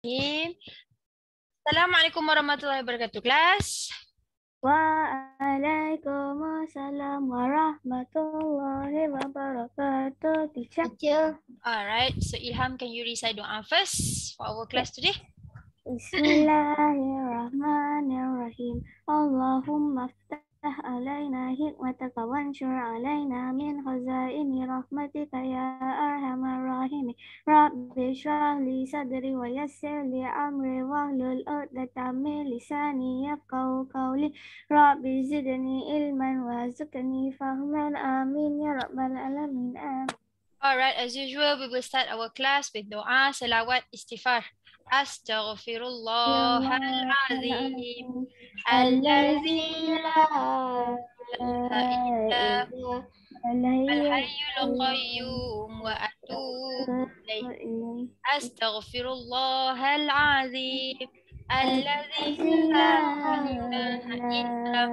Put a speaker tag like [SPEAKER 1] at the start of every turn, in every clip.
[SPEAKER 1] Assalamualaikum warahmatullahi wabarakatuh, kelas.
[SPEAKER 2] Waalaikumsalam warahmatullahi wabarakatuh, teacher.
[SPEAKER 1] Alright, so Ilham, can you recite doa first for our class today?
[SPEAKER 2] Bismillahirrahmanirrahim. Allahumma ftah alaina hikmataka wanshur alaina min khazaini rahmatika ya arhamar rahimin. Rabbi shrah li sadri wa yassir li amri wahlul 'uqdatam min lisani yafqahu qawli. Rabbi zidni ilman warzuqni fahman. Amin ya rabbal alamin. Amin.
[SPEAKER 1] Alright, as usual, we will start our class with doa, salawat, istighfar. Astaghfirullahalazim. Alladzi la ilaha illa al-hayyul qayyum wa atubu ilaih. Astaghfirullahalazim. Alladzi la ilaha illa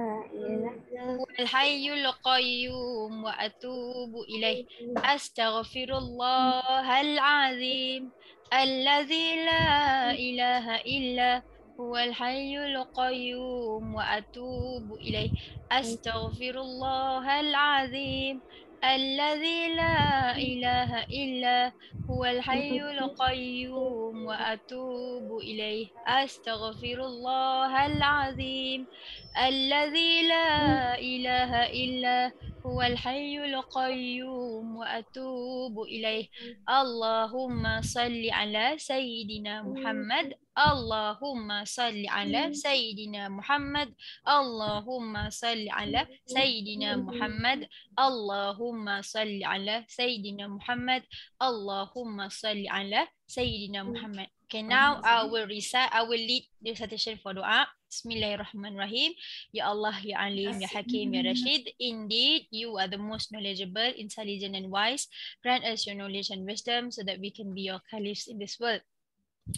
[SPEAKER 1] الحي القيوم وأتوب إليه أستغفر الله العظيم الذي لا إله إلا هو الحي القيوم وأتوب إليه أستغفر الله العظيم الذي لا إله إلا هو الحي القيوم وأتوب إليه أستغفر الله العظيم الذي لا إله إلا هو الحي القيوم وأتوب إليه اللهم صل على سيدنا محمد اللهم صل على سيدنا محمد اللهم صل على سيدنا محمد اللهم صل على سيدنا محمد اللهم صل على سيدنا محمد. Okay, now I will lead the recitation for dua. Bismillahirrahmanirrahim. Ya Allah, Ya Alim, Ya Hakim, Ya Rashid. Indeed, you are the most knowledgeable, intelligent and wise. Grant us your knowledge and wisdom so that we can be your caliphs in this world.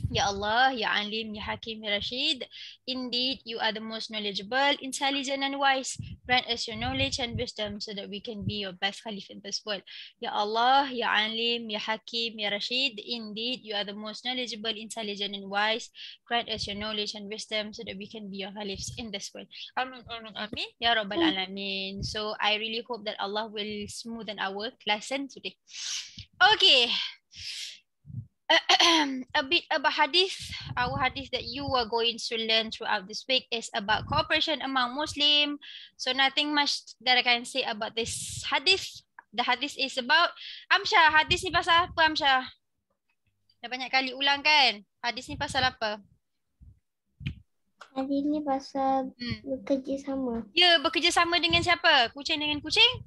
[SPEAKER 1] Ya Allah, Ya Alim, Ya Hakim, Ya Rashid. Indeed, you are the most knowledgeable, intelligent and wise. Grant us your knowledge and wisdom so that we can be your best Khalif in this world. Ya Allah, Ya Alim, Ya Hakim, Ya Rashid. Indeed, you are the most knowledgeable, intelligent and wise. Grant us your knowledge and wisdom so that we can be your Khalifs in this world. Amin, amin, amin. Ya Rabbal Alamin. So I really hope that Allah will smoothen our lesson today. Okay. A bit about hadith. Our hadith that you are going to learn throughout this week is about cooperation among Muslim. So nothing much that I can say about this hadith. The hadith is about Amsyah. Hadith ni pasal apa, Amsyah? Dah banyak kali ulang kan? Hadith ni pasal apa?
[SPEAKER 2] Hadis ni pasal bekerja sama.
[SPEAKER 1] Ya, bekerja sama dengan siapa? Kucing dengan kucing?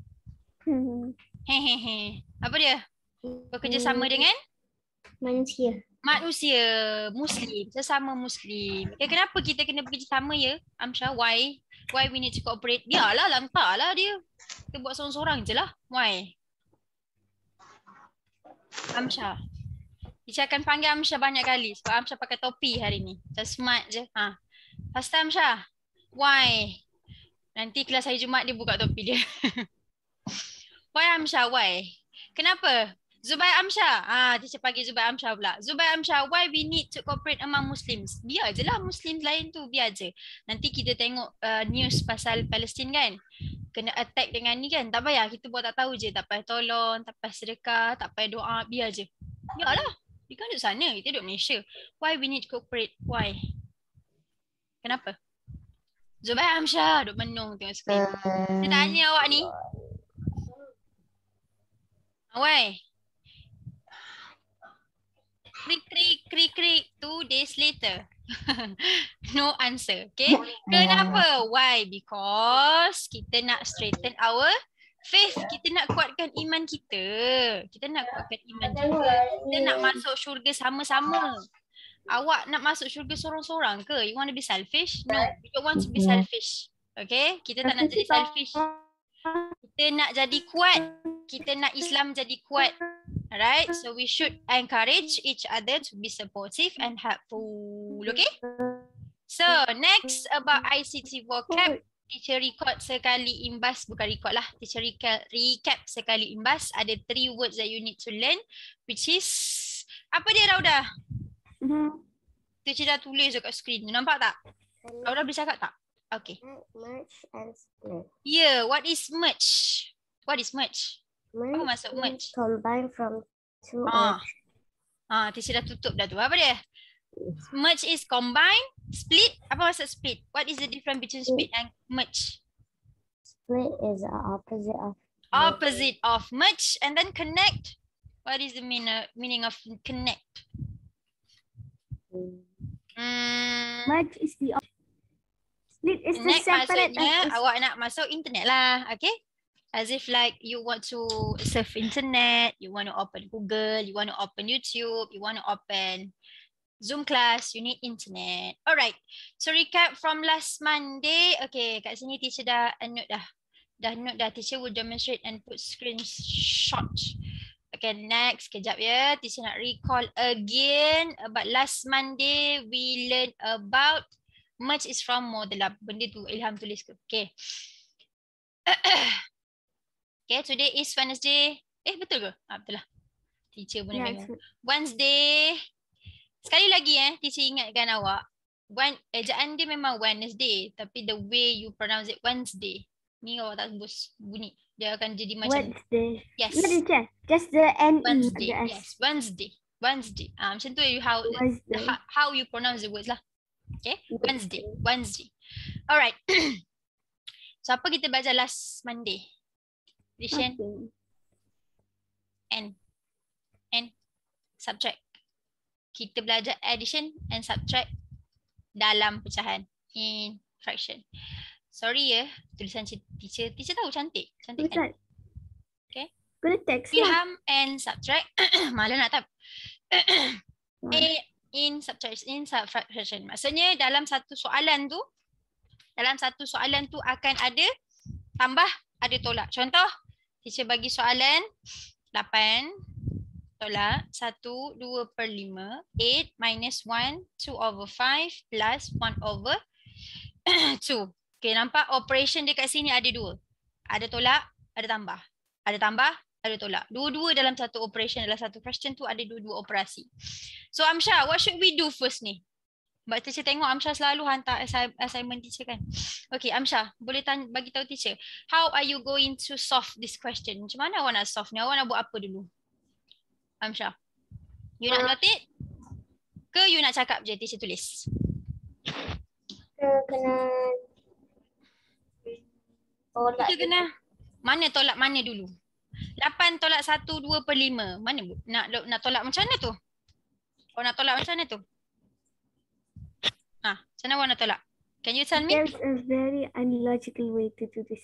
[SPEAKER 1] Hehehe. Apa dia? Bekerja sama dengan
[SPEAKER 2] Manusia.
[SPEAKER 1] manusia Muslim, sesama Muslim. Kenapa kita kena bekerja sama ya, Amsyah? Why we need to cooperate? Biarlah, lantarlah dia. Kita buat seorang-seorang je lah. Why? Amsyah. Dia akan panggil Amsyah banyak kali sebab Amsyah pakai topi hari ni. Macam smart je. Pasti Amsyah. Why? Nanti kelas hari Jumaat dia buka topi dia. Why Amsyah? Why? Kenapa? Zubair Amsyah. Teacher panggil Zubair Amsyah pula. Zubair Amsyah, why we need to cooperate among Muslims? Biar je lah Muslim lain tu, biar je. Nanti kita tengok news pasal Palestin kan. Kena attack dengan ni kan. Tak payah, kita buat tak tahu je. Tak payah tolong, tak payah sedekah, tak payah doa, biar je. Biarlah. Dia kan duduk sana, kita duduk Malaysia. Why we need to cooperate? Why? Kenapa? Zubair Amsyah duduk menung tengok skrin. Saya tanya awak ni. Why? Krik. 2 days later. No answer. Okay. Kenapa? Why? Because kita nak straighten our faith. Kita nak kuatkan iman kita. Kita nak masuk syurga sama-sama. Awak nak masuk syurga sorang-sorang ke? You want to be selfish? No. We don't want to be selfish. Okay. Kita tak nak jadi selfish. Kita nak jadi kuat. Kita nak Islam jadi kuat. Alright, so we should encourage each other to be supportive and helpful. Okay? So next about ICT vocab. Teacher record sekali imbas, bukan record lah. Teacher recap sekali imbas. Ada 3 words that you need to learn, which is apa dia, Rauda? teacher dah tulis dekat skrin. Nampak tak? Aura boleh cakap tak? Okay.
[SPEAKER 2] Merge and split.
[SPEAKER 1] Yeah, what is merge? What is merge? Apa maksud merge?
[SPEAKER 2] Combine from two
[SPEAKER 1] Teacher dah tutup dah tu. Apa dia? Merge is combine. Split, apa maksud split? What is the difference between split and merge?
[SPEAKER 2] Split is the opposite of
[SPEAKER 1] Opposite of merge. And then connect. What is the meaning of connect?
[SPEAKER 2] merge is the split is the
[SPEAKER 1] Connect
[SPEAKER 2] separate.
[SPEAKER 1] maksudnya awak nak masuk internet lah. Okay? As if like you want to surf internet, you want to open Google, you want to open YouTube, you want to open Zoom class, you need internet. Alright. So recap from last Monday. Okay, kat sini teacher dah note dah. Dah note dah. Teacher will demonstrate and put screenshot. Okay, next. Kejap ya. Teacher nak recall again about last Monday. We learned about merge is from modular. Benda tu Ilham tulis ke? Okay. Okay, today is Wednesday. Betul ke? Betul lah. Teacher pun bingung. Wednesday. Sekali lagi teacher ingatkan awak. Ejaan dia memang Wednesday. Tapi the way you pronounce it Wednesday. Ni awak tak sebut bunyi. Dia akan jadi macam
[SPEAKER 2] Wednesday.
[SPEAKER 1] Yes.
[SPEAKER 2] No, teacher. Just the N.
[SPEAKER 1] Wednesday. Yes, Wednesday. Wednesday. Macam tu how you pronounce the words lah. Okay? Wednesday. Wednesday. Alright. So apa kita belajar last Monday? Addition. And subtract. Kita belajar addition and subtract dalam pecahan in fraction. Sorry tulisan teacher. Teacher tahu cantik. Cantik kan? Okay.
[SPEAKER 2] Guna text
[SPEAKER 1] Ilham and subtract. Malah nak type. in subtraction. Maksudnya dalam satu soalan tu akan ada tambah, ada tolak. Contoh, teacher bagi soalan 8 tolak 1, 2/5, 8 minus 1, 2/5 plus 1/2. Okay, nampak operation dekat sini ada dua. Ada tolak, ada tambah. Ada tambah, ada tolak. Dua-dua dalam satu operation, dalam satu question tu ada dua-dua operasi. So Amsyah, what should we do first ni? Sebab teacher tengok Amsyah selalu hantar assignment teacher kan. Okay, Amsyah, boleh bagi tahu teacher, how are you going to solve this question? Macam mana awak nak solve ni? Awak nak buat apa dulu? Amsyah, you nak note it? Ke you nak cakap je teacher tulis?
[SPEAKER 2] Kena tolak.
[SPEAKER 1] Kita kena mana tolak mana dulu? 8 tolak 1, 2/5. Mana nak tolak macam mana tu? Awak nak tolak macam mana tu? Macam mana awak nak tolak? Can you tell me?
[SPEAKER 2] There's a very unlogical way to do this.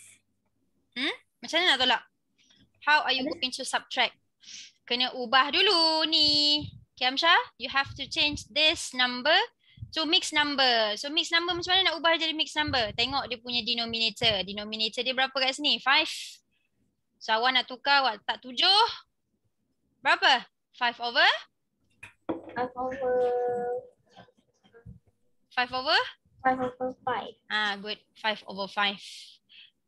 [SPEAKER 1] Macam mana nak tolak? How are you going to subtract? Kena ubah dulu ni. Okay, Amsyah, you have to change this number to mixed number. So mixed number macam mana nak ubah jadi mixed number? Tengok dia punya denominator. Denominator dia berapa kat sini? 5. So awak nak tukar, awak tak 7. Berapa? 5 over? 5 over 5. Good. 5/5.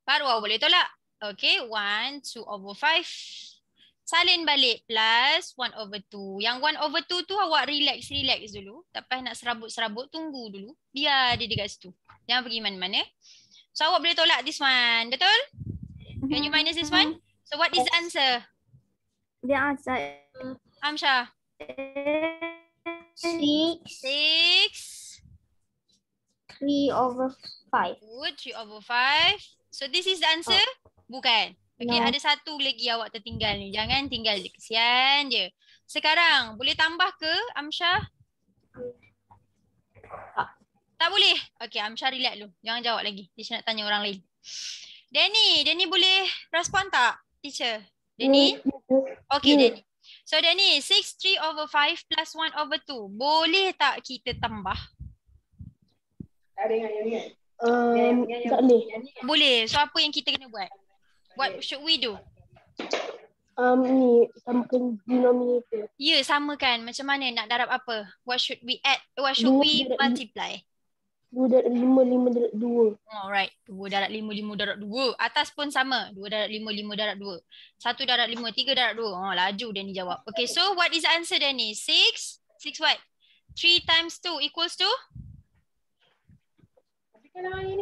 [SPEAKER 1] Baru awak boleh tolak. Okay, 1, 2/5. Salin balik plus 1/2. Yang 1/2 tu awak relax dulu. Tak payah nak serabut-serabut, tunggu dulu. Biar dia dekat situ. Jangan pergi mana-mana. So awak boleh tolak this one. Betul? Can you minus this one? So what is the answer?
[SPEAKER 2] The answer
[SPEAKER 1] Amsyah.
[SPEAKER 2] 6. 3/5.
[SPEAKER 1] Good, 3/5. So this is the answer? Bukan. Okay,
[SPEAKER 2] No.
[SPEAKER 1] ada satu lagi awak tertinggal ni. Jangan tinggal je. Kesian je. Sekarang, boleh tambah ke Amsyah? Tak boleh? Okay, Amsyah relax dulu. Jangan jawab lagi. Teacher nak tanya orang lain. Danny boleh respon tak? Teacher. Danny? Okay, Danny. So Danny, 6 3/5 plus 1/2. Boleh tak kita tambah?
[SPEAKER 2] Tak boleh.
[SPEAKER 1] Boleh. So apa yang kita kena buat? What should we do?
[SPEAKER 2] Ni samakan denominator.
[SPEAKER 1] Ya, samakan. Macam mana nak darab apa? What should we add? What should we multiply?
[SPEAKER 2] 2 darab 5, 5 darab 2.
[SPEAKER 1] Alright. 2 darab 5, 5 darab 2. Atas pun sama. 2 darab 5, 5 darab 2. 1 darab 5, 3 darab 2. Laju Danny jawab. Okay, so what is the answer Danny? 6? 6 what? 3 times 2 equals to?
[SPEAKER 3] 6.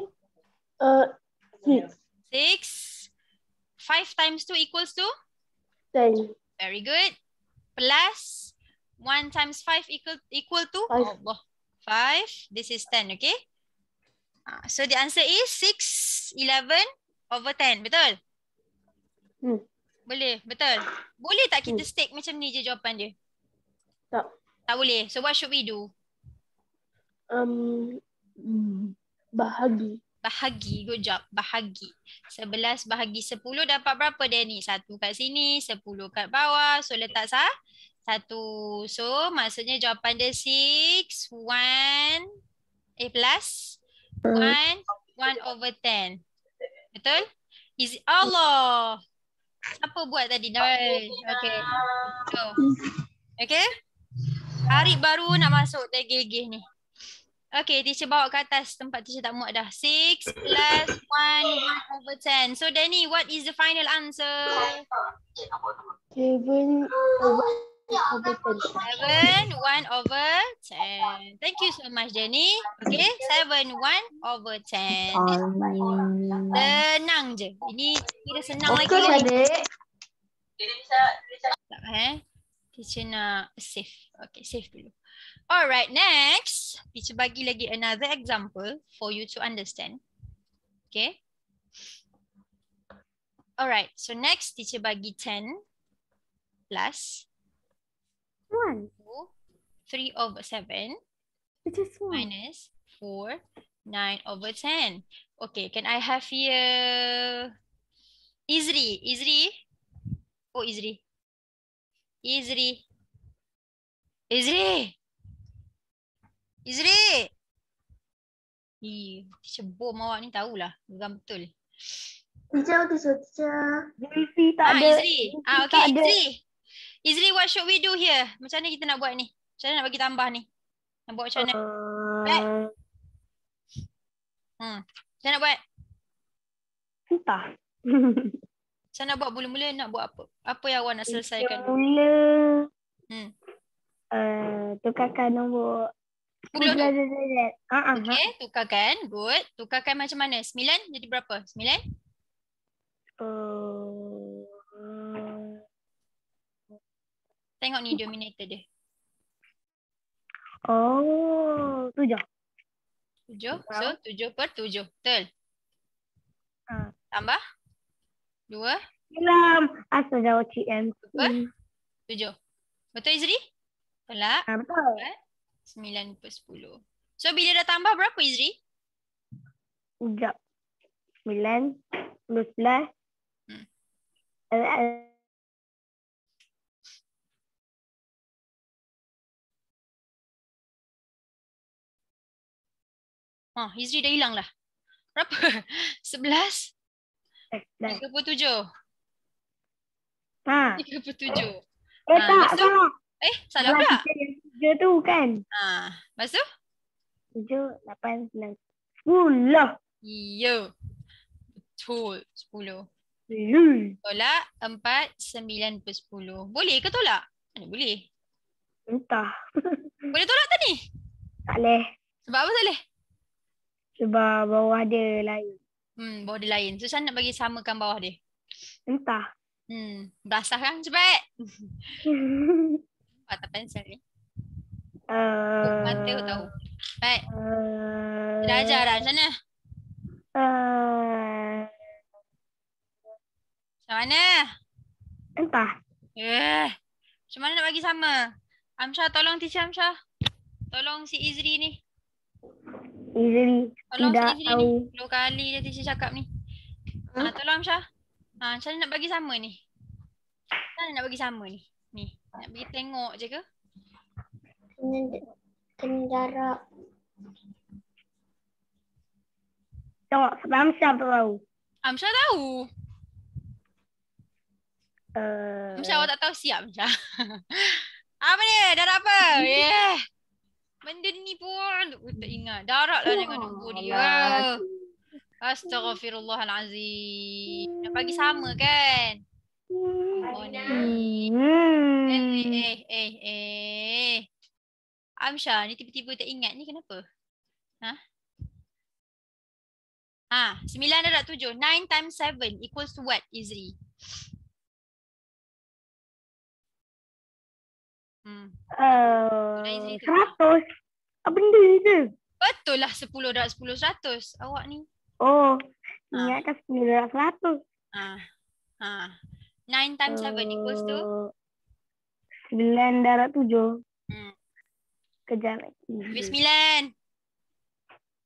[SPEAKER 1] 6. 5 times 2 equals to?
[SPEAKER 3] 10.
[SPEAKER 1] Very good. Plus 1 times 5 equal to?
[SPEAKER 3] 5.
[SPEAKER 1] Allah. 5. This is 10, okay? So the answer is 6, 11 over 10. Betul? Boleh, betul. Boleh tak kita stick macam ni je jawapan dia?
[SPEAKER 3] Tak.
[SPEAKER 1] Tak boleh. So what should we do?
[SPEAKER 3] Bahagi.
[SPEAKER 1] Bahagi. Good job. Bahagi. 11 bahagi 10 dapat berapa Danny? 1 kat sini, 10 kat bawah. So letak 1. So maksudnya jawapan dia 6, 1, plus 1 over 10. Betul? Allah. Siapa buat tadi? Okay. So. Okay. Hari baru nak masuk tergigih ni. Okay, teacher bawa ke atas tempat teacher tak muat dah. 6 plus 1 over 10. So Danny, what is the final answer?
[SPEAKER 3] 7 over
[SPEAKER 1] 7,
[SPEAKER 3] 10.
[SPEAKER 1] 1 over 10. Thank you so much, Danny. Okay, 7, 1 over 10. Senang je. Ini kira senang lagi.
[SPEAKER 3] Okey, adik.
[SPEAKER 1] Teacher nak save. Okay, save dulu. Alright, next. Teacher bagi lagi another example for you to understand. Okay. Alright, so next teacher bagi 10 plus
[SPEAKER 2] 1.
[SPEAKER 1] 3 over 7
[SPEAKER 2] It is 1.
[SPEAKER 1] minus 4, 9 over 10. Okay, can I have here Izri? Izri? Oh, Izri. Izri. Izri. Izri. Teacher bom awak ni tahulah. Geram betul.
[SPEAKER 3] Teacher. Zulfi tak ada.
[SPEAKER 1] Izri. Okay, Izri. Izri, what should we do here? Macam mana kita nak buat ni? Macam mana nak bagi tambah ni? Nak buat macam mana? Macam mana nak buat?
[SPEAKER 3] Entah.
[SPEAKER 1] Macam nak buat mula-mula nak buat apa? Apa yang awak nak selesaikan?
[SPEAKER 3] Mula. Tukarkan nombor.
[SPEAKER 1] 10 tu?
[SPEAKER 3] Okay,
[SPEAKER 1] tukarkan. Good. Tukarkan macam mana? 9 jadi berapa? 9? Tengok ni denominator dia.
[SPEAKER 3] 7.
[SPEAKER 1] 7. So 7 per 7. Betul? Tambah? 2?
[SPEAKER 3] Asal jawab CM.
[SPEAKER 1] Per 7. Betul Izri? Tolak?
[SPEAKER 3] Betul.
[SPEAKER 1] 9 per 10. So bila dah tambah berapa Izri?
[SPEAKER 3] Sekejap. 9 plus plus.
[SPEAKER 1] Izri dah hilang lah. Berapa? 11? 37. 37.
[SPEAKER 3] Tak, salah.
[SPEAKER 1] Salah pula.
[SPEAKER 3] 3 tu kan?
[SPEAKER 1] Lepas tu?
[SPEAKER 3] 7, 8, 9, 10.
[SPEAKER 1] Ya. Betul. 10. Tolak 4, 9 per 10. Boleh ke tolak? Mana boleh?
[SPEAKER 3] Entah.
[SPEAKER 1] Boleh tolak tak ni?
[SPEAKER 3] Tak boleh.
[SPEAKER 1] Sebab apa tak boleh?
[SPEAKER 3] Sebab bawah dia lain.
[SPEAKER 1] Bawah dia lain. So, macam nak bagi samakan bawah dia?
[SPEAKER 3] Entah.
[SPEAKER 1] Basah kan? Cepat. Patah pensel ni. Mata aku tahu. Baik. Dah ajar dah. Macam mana? Macam mana?
[SPEAKER 3] Entah.
[SPEAKER 1] Macam mana nak bagi sama? Amsyah, tolong teacher Amsyah. Tolong si Izri ni.
[SPEAKER 3] Izri.
[SPEAKER 1] Tolong
[SPEAKER 3] Tidak
[SPEAKER 1] si Izri
[SPEAKER 3] tahu.
[SPEAKER 1] ni. 2 kali dia teacher cakap ni. Tolong Amsyah. Macam mana nak bagi sama ni? Macam mana nak bagi sama ni? Ni. Nak bagi tengok je ke?
[SPEAKER 3] Kena jarak. Tengok, Amsyah tahu.
[SPEAKER 1] Amsyah tahu. Amsyah awak tak tahu siap Amsyah. Apa ni? Darah apa? Benda ni pun tak ingat. Darah lah dengan nombor dia. Astaghfirullahalazim. Nak bagi sama kan? Oh ni. Amsha, ni tiba-tiba tak ingat ni kenapa? 9 darab 7. 9 times 7 equals to what, Izri? Izri tu.
[SPEAKER 3] 100. Apa benda je?
[SPEAKER 1] Betul lah 10 darab 10 100. Awak ni.
[SPEAKER 3] Oh, ingatkan 10 darab 100.
[SPEAKER 1] 9 times 7 equals to?
[SPEAKER 3] 9 darab 7. Kejap lagi.
[SPEAKER 1] Habis 9.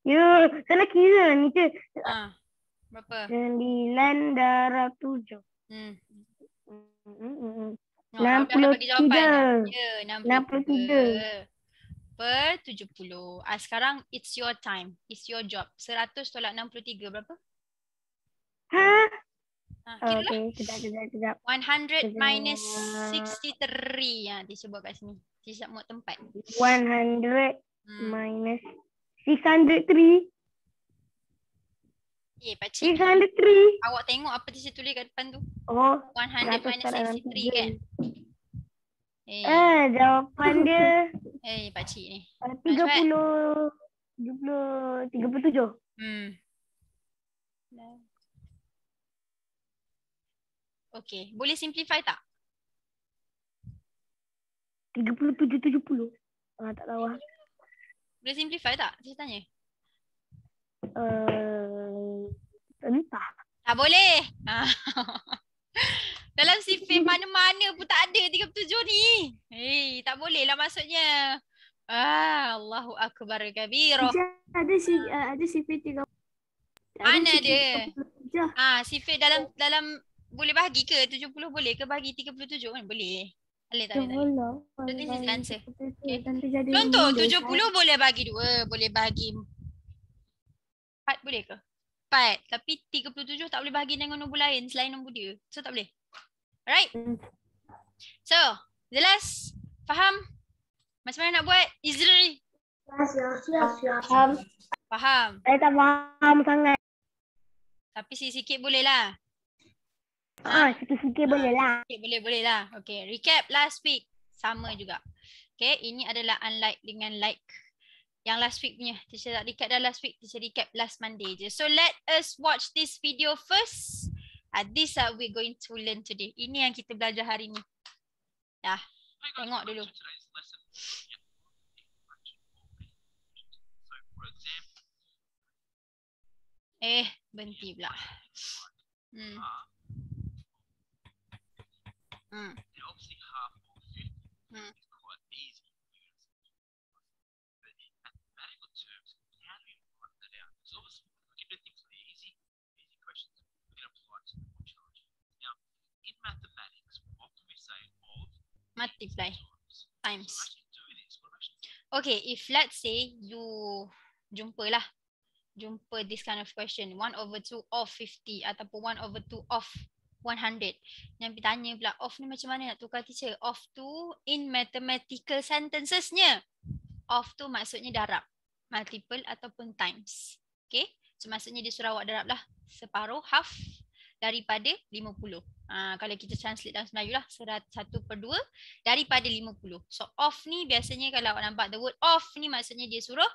[SPEAKER 3] Ya, salah kira ni je.
[SPEAKER 1] Berapa?
[SPEAKER 3] 9 darab 7.
[SPEAKER 1] Hmm.
[SPEAKER 3] 63.
[SPEAKER 1] Bagi jawapan. Ya, 63. Per 70. Sekarang it's your time. It's your job. 100 tolak 63 berapa? Kira lah.
[SPEAKER 3] Kejap.
[SPEAKER 1] 100 minus 63. Teacher buat kat sini. Teacher muat tempat.
[SPEAKER 3] 100 minus 603.
[SPEAKER 1] Pakcik.
[SPEAKER 3] 603.
[SPEAKER 1] Awak tengok apa teacher tulis kat depan tu?
[SPEAKER 3] Oh,
[SPEAKER 1] 100 minus 63 kan?
[SPEAKER 3] jawapan dia
[SPEAKER 1] Pakcik ni.
[SPEAKER 3] 37.
[SPEAKER 1] Okay, boleh simplify tak?
[SPEAKER 3] 37. Tak tahu lah.
[SPEAKER 1] Boleh simplify tak? Saya tanya.
[SPEAKER 3] Entah.
[SPEAKER 1] Tak boleh. Dalam sifir mana-mana pun tak ada 37 ni. Tak boleh lah maksudnya. Allahu Akbar kabirah.
[SPEAKER 2] Ada sifir 30.
[SPEAKER 1] Mana dia? Sifir dalam boleh bahagi ke? 70 boleh ke bahagi 37 kan? Boleh. Boleh tak? That is the answer. Okay. Contoh 70 boleh bahagi 2. Boleh bahagi 4 boleh ke? 4. Tapi 37 tak boleh bahagi dengan nombor lain selain nombor dia. So tak boleh. Alright? So, jelas? Faham? Macam mana nak buat? Izri? Faham?
[SPEAKER 3] Saya tak faham sangat.
[SPEAKER 1] Tapi sikit-sikit boleh lah.
[SPEAKER 3] Sikit-sikit boleh lah.
[SPEAKER 1] Boleh lah. Okay, recap last week. Sama juga. Okay, ini adalah unlike dengan like. Yang last week punya. Teacher tak recap dah last week. Teacher recap last Monday je. So let us watch this video first. This we're going to learn today. Ini yang kita belajar hari ni. Dah. Tengok dulu. Berhenti pula. Multiply times. Okay, if let's say you jumpa this kind of question, 1/2 of 50 ataupun 1/2 of 100. Yang tanya pula, of ni macam mana nak tukar teacher? Of tu in mathematical sentencesnya. Of tu maksudnya darab, multiple ataupun times. Okay, so maksudnya dia suruh awak darab lah separuh, half daripada 50. Kalau kita translate dalam Melayu lah, 1/2 daripada 50. So off ni biasanya kalau awak nampak the word off ni maksudnya dia suruh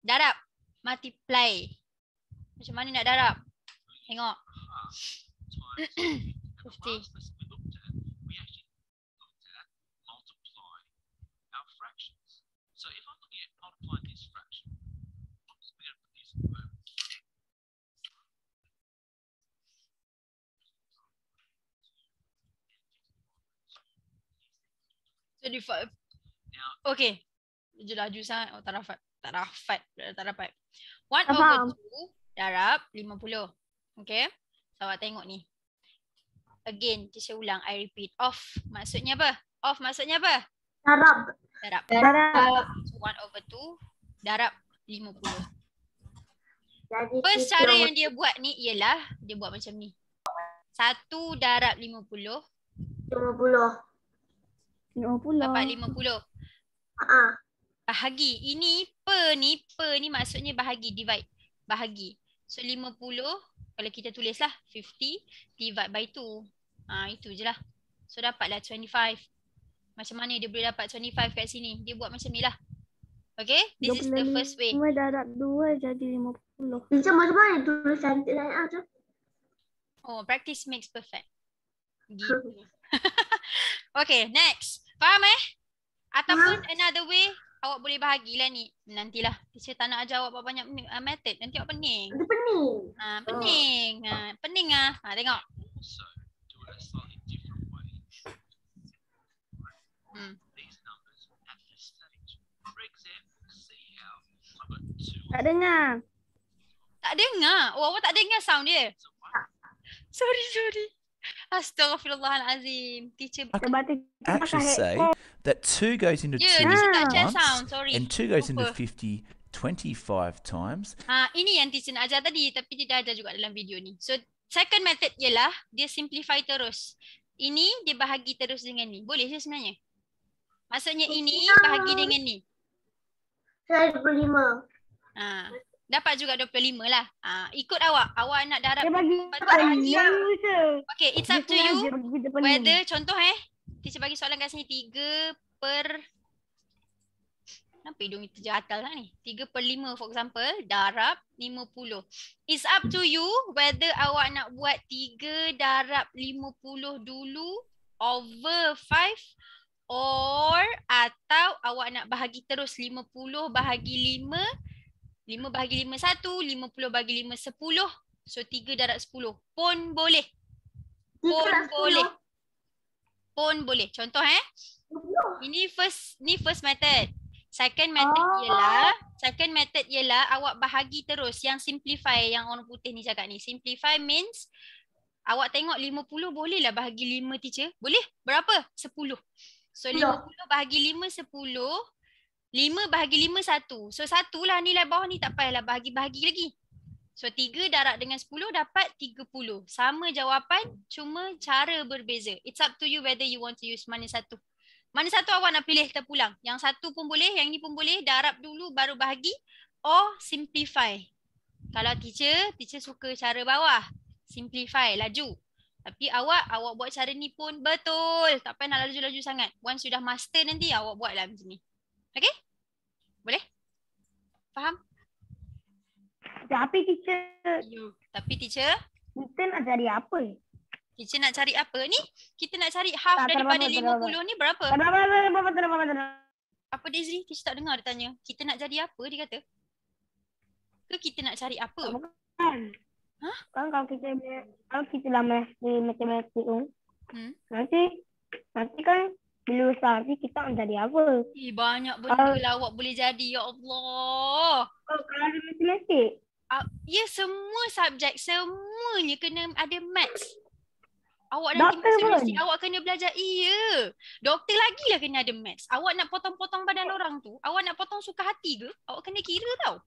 [SPEAKER 1] darab, multiply. Macam mana nak darab? Tengok. 50. Okay. Laju sangat. Tak dapat. 1/2 darab 50. Okay. So awak tengok ni. Again, teacher ulang. I repeat. Off maksudnya apa? Off maksudnya apa?
[SPEAKER 3] Darab.
[SPEAKER 1] So 1/2 darab 50. First cara yang dia buat ni ialah dia buat macam ni. 1 darab 50.
[SPEAKER 2] 50.
[SPEAKER 1] Dapat 50. Bahagi. Ini per ni maksudnya bahagi, divide. Bahagi. So 50 kalau kita tulis lah 50 divide by 2. Itu je lah. So dapatlah 25. Macam mana dia boleh dapat 25 kat sini? Dia buat macam ni lah. Okay, this is the first way.
[SPEAKER 2] 25 darab 2 jadi 50.
[SPEAKER 3] Teacher, macam mana tulis cantik saya tu?
[SPEAKER 1] Oh, practice makes perfect. Gitu. Okay, next. Faham Ataupun another way, awak boleh bahagilah ni. Nantilah, teacher tak nak ajar awak banyak method. Nanti awak pening.
[SPEAKER 3] Itu pening.
[SPEAKER 1] Pening. Pening tengok.
[SPEAKER 2] Tak dengar.
[SPEAKER 1] Tak dengar. Oh, awak tak dengar sound dia. Sorry. Astaghfirullahalazim. Teacher.
[SPEAKER 4] Actually say that 2 goes into 2
[SPEAKER 1] teacher tak share
[SPEAKER 4] once
[SPEAKER 1] sound. Sorry.
[SPEAKER 4] and 2 goes into
[SPEAKER 1] Lupa.
[SPEAKER 4] 50 25 times.
[SPEAKER 1] Ini yang teacher nak ajar tadi, tapi dia dah ajar juga dalam video ni. So, second method ialah dia simplify terus. Ini dia bahagi terus dengan ni. Boleh je sebenarnya. Maksudnya ini bahagi dengan ni.
[SPEAKER 3] Saya 25.
[SPEAKER 1] Dapat juga 25 lah. Ikut awak. Awak nak darab.
[SPEAKER 2] Dia bagi
[SPEAKER 1] bahagi.
[SPEAKER 2] je.
[SPEAKER 1] Okay, it's up to you. Whether, contoh teacher bagi soalan kat sini 3 per... Kenapa hidung itu jatal lah ni? 3 per 5 for example, darab 50. It's up to you whether awak nak buat 3 darab 50 dulu over 5 or atau awak nak bahagi terus 50 bahagi 5, 5 bahagi 5 1, 50 bahagi 5 10. So 3 darab 10 pun boleh. Pun boleh. Contoh ini first method. Second method ialah awak bahagi terus yang simplify yang orang putih ni cakap ni. Simplify means awak tengok 50 boleh lah bahagi 5 teacher. Boleh? Berapa? 10. So 50 bahagi 5 10. 5 bahagi 5 1. So 1 lah nilai bawah ni, tak payahlah bahagi-bahagi lagi. So 3 darab dengan 10 dapat 30. Sama jawapan, cuma cara berbeza. It's up to you whether you want to use mana satu. Mana satu awak nak pilih terpulang. Yang satu pun boleh, yang ni pun boleh. Darab dulu baru bahagi. Or simplify. Kalau teacher suka cara bawah. Simplify, laju. Tapi awak buat cara ni pun betul. Tak payah nak laju-laju sangat. Once sudah master nanti, awak buatlah macam ni. Okay? Boleh? Faham?
[SPEAKER 3] Tapi teacher, kita nak cari apa?
[SPEAKER 1] Teacher nak cari apa ni? Kita nak cari half daripada 50 ni berapa? Apa Dezri? Teacher tak dengar dia tanya. Kita nak jadi apa dia kata? Ke kita nak cari apa?
[SPEAKER 3] Bukan. Kan kalau kita lama di matematik tu, nanti kan bila besar ni kita nak jadi apa?
[SPEAKER 1] Banyak benda lah awak boleh jadi, ya Allah.
[SPEAKER 3] Kalau di matematik?
[SPEAKER 1] Ya, semua subjek, semuanya kena ada maths. Awak nanti mesti awak kena belajar. Iya. Doktor lagi lah kena ada maths. Awak nak potong-potong badan orang tu, awak nak potong suka hati ke? Awak kena kira tau.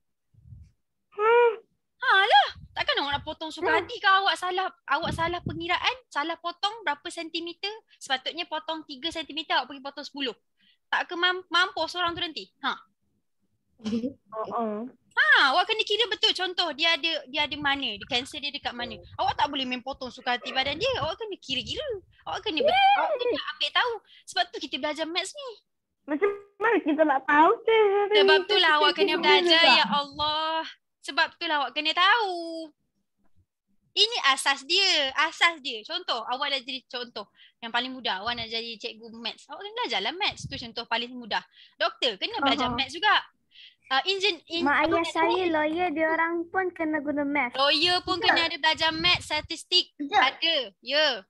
[SPEAKER 1] Lah. Takkan awak nak potong suka hati kalau awak salah pengiraan, salah potong berapa sentimeter, sepatutnya potong 3 sentimeter, awak pergi potong 10. Tak ke mampus orang tu nanti? Awak kena kira betul. Contoh dia ada mana, kanser dia dekat mana. Awak tak boleh main potong suka hati badan dia. Awak kena kira-kira. Awak kena ambil tahu. Sebab tu kita belajar maths ni.
[SPEAKER 3] Macam mana kita nak tahu?
[SPEAKER 1] Sebab tu lah awak kena belajar, ya Allah. Sebab tu lah awak kena tahu. Ini asas dia. Contoh, awak dah jadi contoh. Yang paling mudah, awak nak jadi cikgu maths. Awak kena belajarlah maths. Tu contoh paling mudah. Doktor kena belajar maths juga.
[SPEAKER 2] Mak ayah saya lawyer, dia orang pun kena guna math.
[SPEAKER 1] Lawyer pun kena ada belajar maths, statistik. Ada. Ya.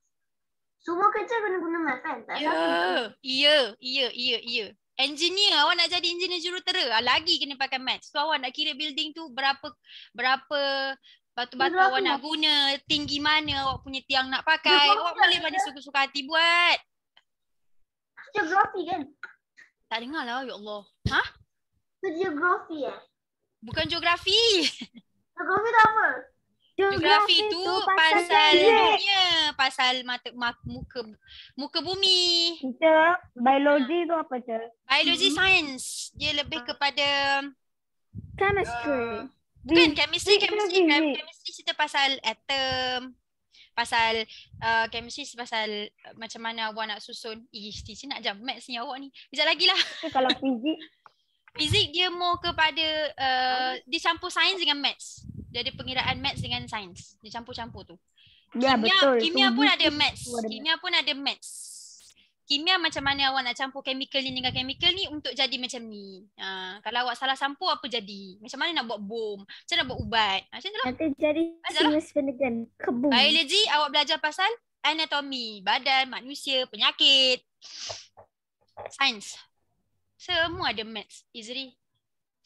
[SPEAKER 3] Semua kerja kena guna math kan?
[SPEAKER 1] Ya. Engineer, awak nak jadi engineer jurutera, lagi kena pakai maths. So awak nak kira building tu berapa batu-batu awak nak guna, tinggi mana awak punya tiang nak pakai. Awak boleh pada suka-suka hati buat.
[SPEAKER 3] Geografi kan?
[SPEAKER 1] Tak dengar lah, ya Allah.
[SPEAKER 3] Itu geografi
[SPEAKER 1] Bukan geografi.
[SPEAKER 3] Geografi tu apa?
[SPEAKER 1] Geografi tu pasal dunia, pasal muka bumi.
[SPEAKER 3] Kita biologi tu apa je?
[SPEAKER 1] Biologi sains. Dia lebih kepada
[SPEAKER 2] Chemistry.
[SPEAKER 1] bukan chemistry cerita pasal atom, pasal chemistry pasal macam mana awak nak susun. Teacher nak ajar maths ni awak ni. Sekejap lagi lah.
[SPEAKER 3] Kalau fizik
[SPEAKER 1] Fizik dia more kepada dia campur sains dengan maths. Dia ada pengiraan maths dengan sains. Dia campur-campur tu.
[SPEAKER 3] Ya, betul.
[SPEAKER 1] Kimia pun ada
[SPEAKER 3] Fizik
[SPEAKER 1] maths.
[SPEAKER 3] tu ada
[SPEAKER 1] Kimia pun ada maths. Kimia macam mana awak nak campur chemical ni dengan chemical ni untuk jadi macam ni. Kalau awak salah campur apa jadi? Macam mana nak buat bom? Macam mana nak buat ubat? Macam tu lah.
[SPEAKER 2] Nanti jadi sinus penegan. Kebun.
[SPEAKER 1] Biologi awak belajar pasal anatomi, badan, manusia, penyakit. Sains. Semua ada maths, Izri.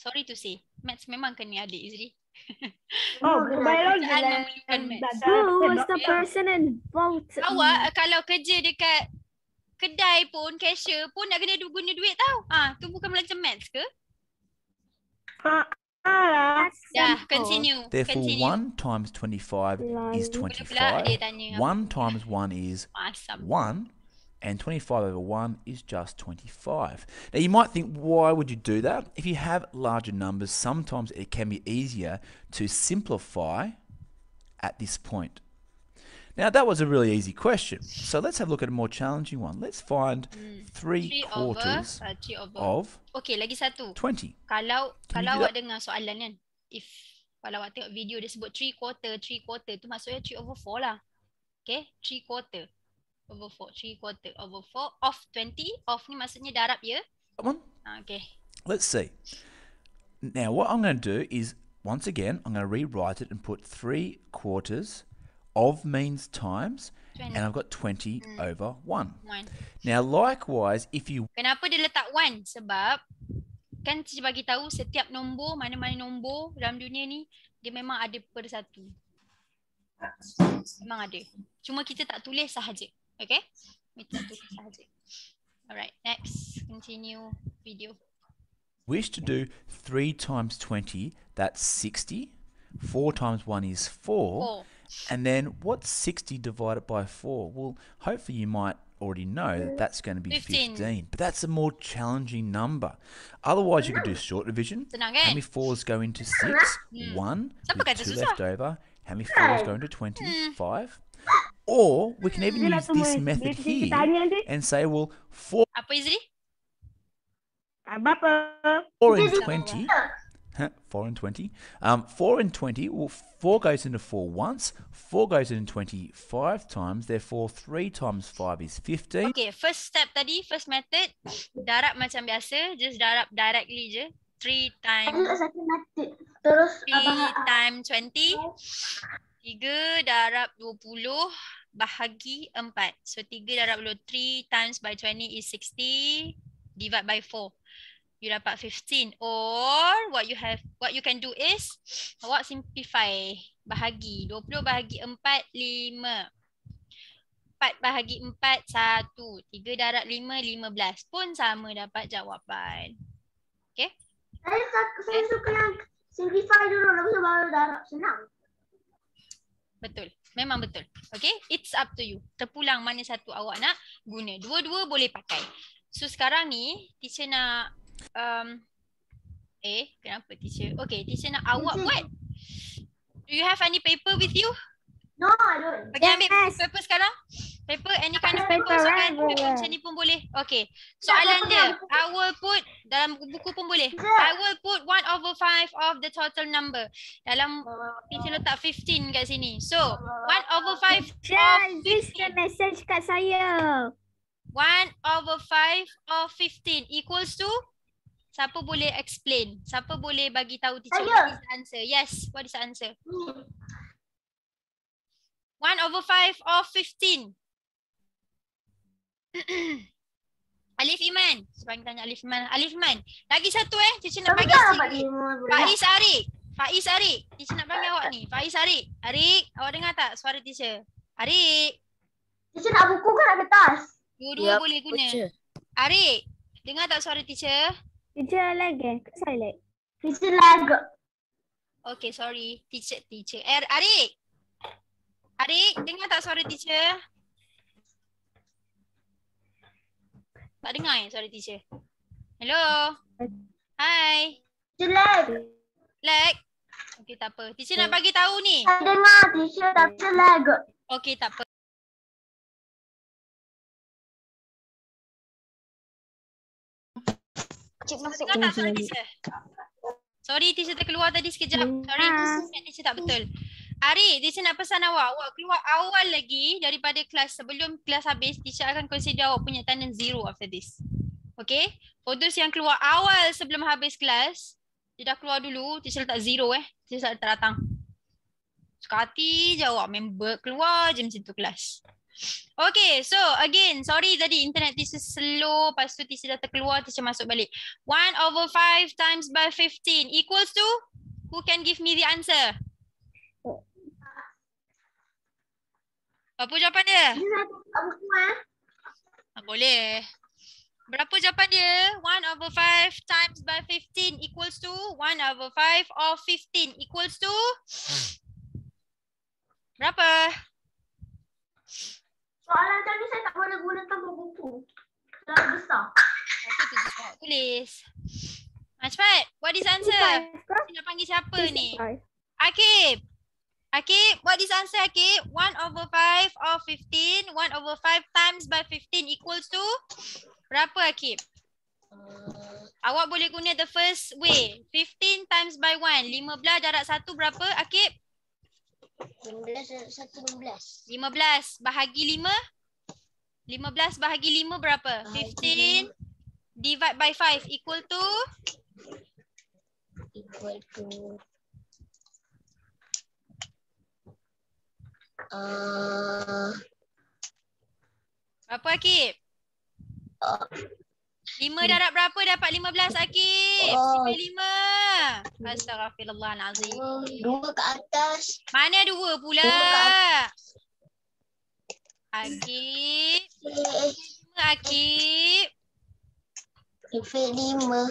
[SPEAKER 1] Sorry to say. Maths memang kena ada, Izri.
[SPEAKER 3] Oh, biologi
[SPEAKER 1] Bacaan
[SPEAKER 3] lah.
[SPEAKER 1] memerlukan maths.
[SPEAKER 2] Who was the person involved?
[SPEAKER 1] Awak kalau kerja dekat kedai pun, cashier pun nak kena guna duit tau. Tu bukan macam maths ke? Dah, continue.
[SPEAKER 4] Therefore,
[SPEAKER 1] Continue.
[SPEAKER 4] 1 times 25 is
[SPEAKER 1] Boleh pula
[SPEAKER 4] 25.
[SPEAKER 1] dia tanya.
[SPEAKER 4] 1 times 1 is
[SPEAKER 1] Asam.
[SPEAKER 4] 1, and 25 over 1 is just 25. Now, you might think, why would you do that? If you have larger numbers, sometimes it can be easier to simplify at this point. Now, that was a really easy question. So let's have a look at a more challenging one. Let's find 3 quarters of
[SPEAKER 1] Okay, lagi satu.
[SPEAKER 4] 20.
[SPEAKER 1] Kalau
[SPEAKER 4] Can you do
[SPEAKER 1] awak
[SPEAKER 4] that?
[SPEAKER 1] dengar soalan kan, kalau awak tengok video dia sebut 3 quarter tu maksudnya 3 over 4 lah. Okay, 3 quarter over 4, 3 quarter over 4 of 20. Of ni maksudnya darab ya.
[SPEAKER 4] That one?
[SPEAKER 1] Okay.
[SPEAKER 4] Let's see. Now, what I'm going to do is, once again, I'm going to rewrite it and put 3 quarters of means times,
[SPEAKER 1] 20.
[SPEAKER 4] and I've got 20 over 1.
[SPEAKER 1] 1.
[SPEAKER 4] Now, likewise, if you
[SPEAKER 1] Kenapa dia letak 1? Sebab kan dia bagi tahu setiap nombor, mana-mana nombor dalam dunia ni dia memang ada per satu. Memang ada. Cuma kita tak tulis sahaja. Okay? Kita tak tulis sahaja. Alright, next. Continue video.
[SPEAKER 4] wish to do 3 times 20, that's 60. 4 times 1 is 4.
[SPEAKER 1] 4.
[SPEAKER 4] And then what's 60 divided by 4? Well, hopefully you might already know that that's going to be
[SPEAKER 1] 15.
[SPEAKER 4] 15. But that's a more challenging number. Otherwise, you could do short division.
[SPEAKER 1] Senang
[SPEAKER 4] How
[SPEAKER 1] kan?
[SPEAKER 4] many 4s go into 6? 1
[SPEAKER 1] Siapa
[SPEAKER 4] with
[SPEAKER 1] kata
[SPEAKER 4] 2
[SPEAKER 1] susah?
[SPEAKER 4] left over. How many 4s go into 20? 5. Or we can even use this method here and say, well, 4
[SPEAKER 1] Apa Izri?
[SPEAKER 3] Apa?
[SPEAKER 4] in 20. 4 and 20. 4 and 20, well, 4 goes into 4 once, 4 goes into 20 5 times, therefore 3 times 5 is 15.
[SPEAKER 1] Okay, first step tadi, first method, darab macam biasa, just darab directly je. 3 times
[SPEAKER 2] Terus
[SPEAKER 1] 3 times 20. 3 darab 20 bahagi 4. So 3 darab 20, 3 times by 20 is 60. Divide by 4. You dapat 15. Or what you can do is awak simplify, bahagi 20 bahagi 4 5. 4 bahagi 4 1. 3 darab 5 15 pun sama dapat jawapan. Okay?
[SPEAKER 2] Saya suka yang simplify dulu lepas tu baru darab, senang.
[SPEAKER 1] Betul. Memang betul. Okay? It's up to you. Terpulang mana satu awak nak guna. Dua-dua boleh pakai. So sekarang ni teacher nak kenapa teacher? Okay, teacher nak awak buat. Do you have any paper with you?
[SPEAKER 2] No, I don't.
[SPEAKER 1] Bagi ambil paper sekarang. Paper, any kind of paper. So kan, paper macam ni pun boleh. Okay. Soalan dia, I will put, dalam buku pun boleh. I will put 1/5 of the total number. Dalam, teacher letak 15 kat sini. So, 1/5 of 15.
[SPEAKER 2] Message kat saya.
[SPEAKER 1] 1/5 of 15 equals to, siapa boleh explain? Siapa boleh bagi tahu teacher what is the answer? Yes, what is the answer? 1/5 of 15. Alif Iman. Sebab tanya Alif Iman. Alif Iman. Lagi satu teacher nak bagi Faiz Arik. Faiz Arik. Teacher nak panggil awak ni. Faiz Arik. Arik, awak dengar tak suara teacher? Arik.
[SPEAKER 2] Teacher nak buku kan nak kertas?
[SPEAKER 1] Dua-dua boleh guna. Arik, dengar tak suara teacher?
[SPEAKER 2] Teacher lagi. Saya lag. Teacher lag.
[SPEAKER 1] Okay, sorry. Teacher. Arik. Arik, dengar tak suara teacher? Tak dengar suara teacher? Hello? Hai.
[SPEAKER 2] Teacher lag.
[SPEAKER 1] Lag? Okay, tak apa. Teacher nak bagi tahu ni.
[SPEAKER 2] Saya dengar teacher tapi teacher lag.
[SPEAKER 1] Okay, tak apa.
[SPEAKER 3] Cik masuk.
[SPEAKER 1] Dengar tak suara teacher? Sorry, teacher terkeluar tadi sekejap. Sorry, teacher tak betul. Ari, teacher nak pesan awak. Awak keluar awal lagi daripada kelas. Sebelum kelas habis, teacher akan consider awak punya attendance 0 after this. Okay? For those yang keluar awal sebelum habis kelas, dia dah keluar dulu, teacher letak 0 Teacher tak datang. Sekati je awak member keluar je macam tu kelas. Okay, so again, sorry tadi internet teacher slow, lepas tu teacher dah terkeluar, teacher masuk balik. 1/5 times by 15 equals to? Who can give me the answer? Apa jawapan dia? Boleh. Berapa jawapan dia? 1/5 times by 15 equals to? 1/5 of 15 equals to? Berapa?
[SPEAKER 3] Soalan tadi saya tak boleh gunakan buku. Terlalu besar.
[SPEAKER 1] Apa tu awak tulis? Cepat. What is answer? Kita nak panggil siapa ni? Akib. Akib, what is answer Akib? 1/5 of 15. 1/5 times by 15 equals to? Berapa Akib? Awak boleh guna the first way. 15 times by 1. 15 darab 1 berapa Akib?
[SPEAKER 3] 15 darab 1, 15.
[SPEAKER 1] 15 bahagi 5? 15 bahagi 5 berapa? 15 divide by 5 equal to?
[SPEAKER 3] Equal to
[SPEAKER 1] Berapa Akib? 5 darab berapa dapat 15 Akib? Sifar 5. Astaghfirullahalazim.
[SPEAKER 3] 2 ke atas.
[SPEAKER 1] Mana 2 pula?
[SPEAKER 3] 2 ke atas.
[SPEAKER 1] Akib. 5 Akib.
[SPEAKER 3] Sifar 5.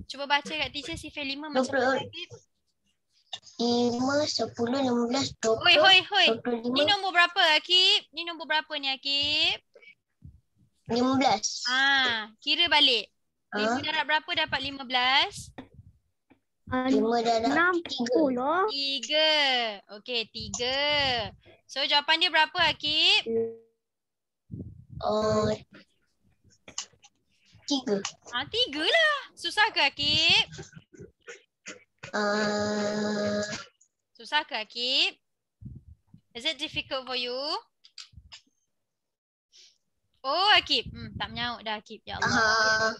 [SPEAKER 1] Cuba baca kat teacher sifar 5 macam mana Akib?
[SPEAKER 3] 5, 10, 15, 20.
[SPEAKER 1] Hoi hoi hoi.
[SPEAKER 3] 25.
[SPEAKER 1] Ni nombor berapa Akib? Ni nombor berapa ni Akib?
[SPEAKER 3] 15.
[SPEAKER 1] Kira balik. 5 darab berapa dapat 15?
[SPEAKER 3] 5 darab 3.
[SPEAKER 1] 3. Okey, 3. So jawapan dia berapa Akib?
[SPEAKER 3] 3.
[SPEAKER 1] 3 lah. Susah ke Akib? Susah ke Akib? Is it difficult for you? Oh Akib. Tak menyaut dah Akib. Ya Allah.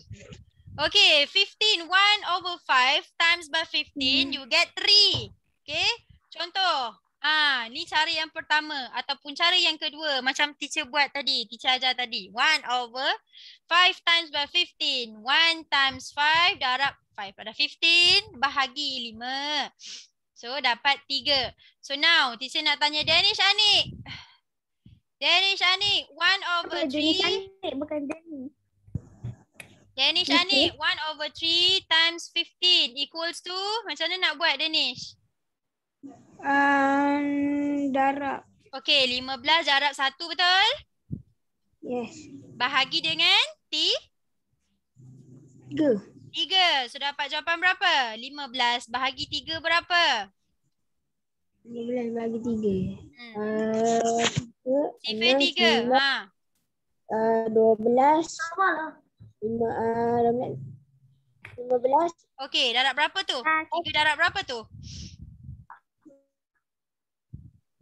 [SPEAKER 1] Okay, 15. 1/5 times by 15, you get 3. Okay, contoh. Ni cara yang pertama ataupun cara yang kedua macam teacher buat tadi, teacher ajar tadi. 1/5 times by 15. 1 times 5 darab 5 pada 15 bahagi 5. So dapat 3. So now teacher nak tanya Danish Anik. Danish Anik, 1/3.
[SPEAKER 2] Danish Anik bukan Danish.
[SPEAKER 1] Danish Anik, 1/3 times 15 equals to? Macam mana nak buat Danish?
[SPEAKER 2] Darab.
[SPEAKER 1] Okay, 15 darab 1 betul?
[SPEAKER 2] Yes.
[SPEAKER 1] Bahagi dengan
[SPEAKER 2] 3.
[SPEAKER 1] 3. So dapat jawapan berapa? 15 bahagi 3 berapa?
[SPEAKER 2] 15 bagi 3.
[SPEAKER 1] 3.
[SPEAKER 2] 12. 15.
[SPEAKER 1] Okay, darab berapa tu? 3 darab berapa tu?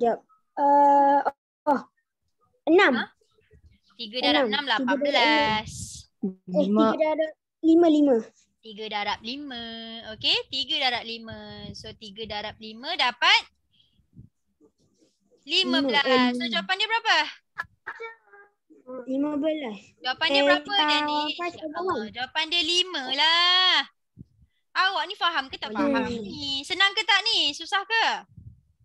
[SPEAKER 2] Sekejap. 6.
[SPEAKER 1] 3 darab 6, 18.
[SPEAKER 2] 3 darab 5.
[SPEAKER 1] 3 darab 5. Okay, 3 darab 5. So 3 darab 5 dapat 15. So jawapan dia berapa?
[SPEAKER 2] 15.
[SPEAKER 1] Jawapan dia berapa Danish? Jawapan dia 5 lah. Awak ni faham ke tak faham ni? Senang ke tak ni? Susah ke?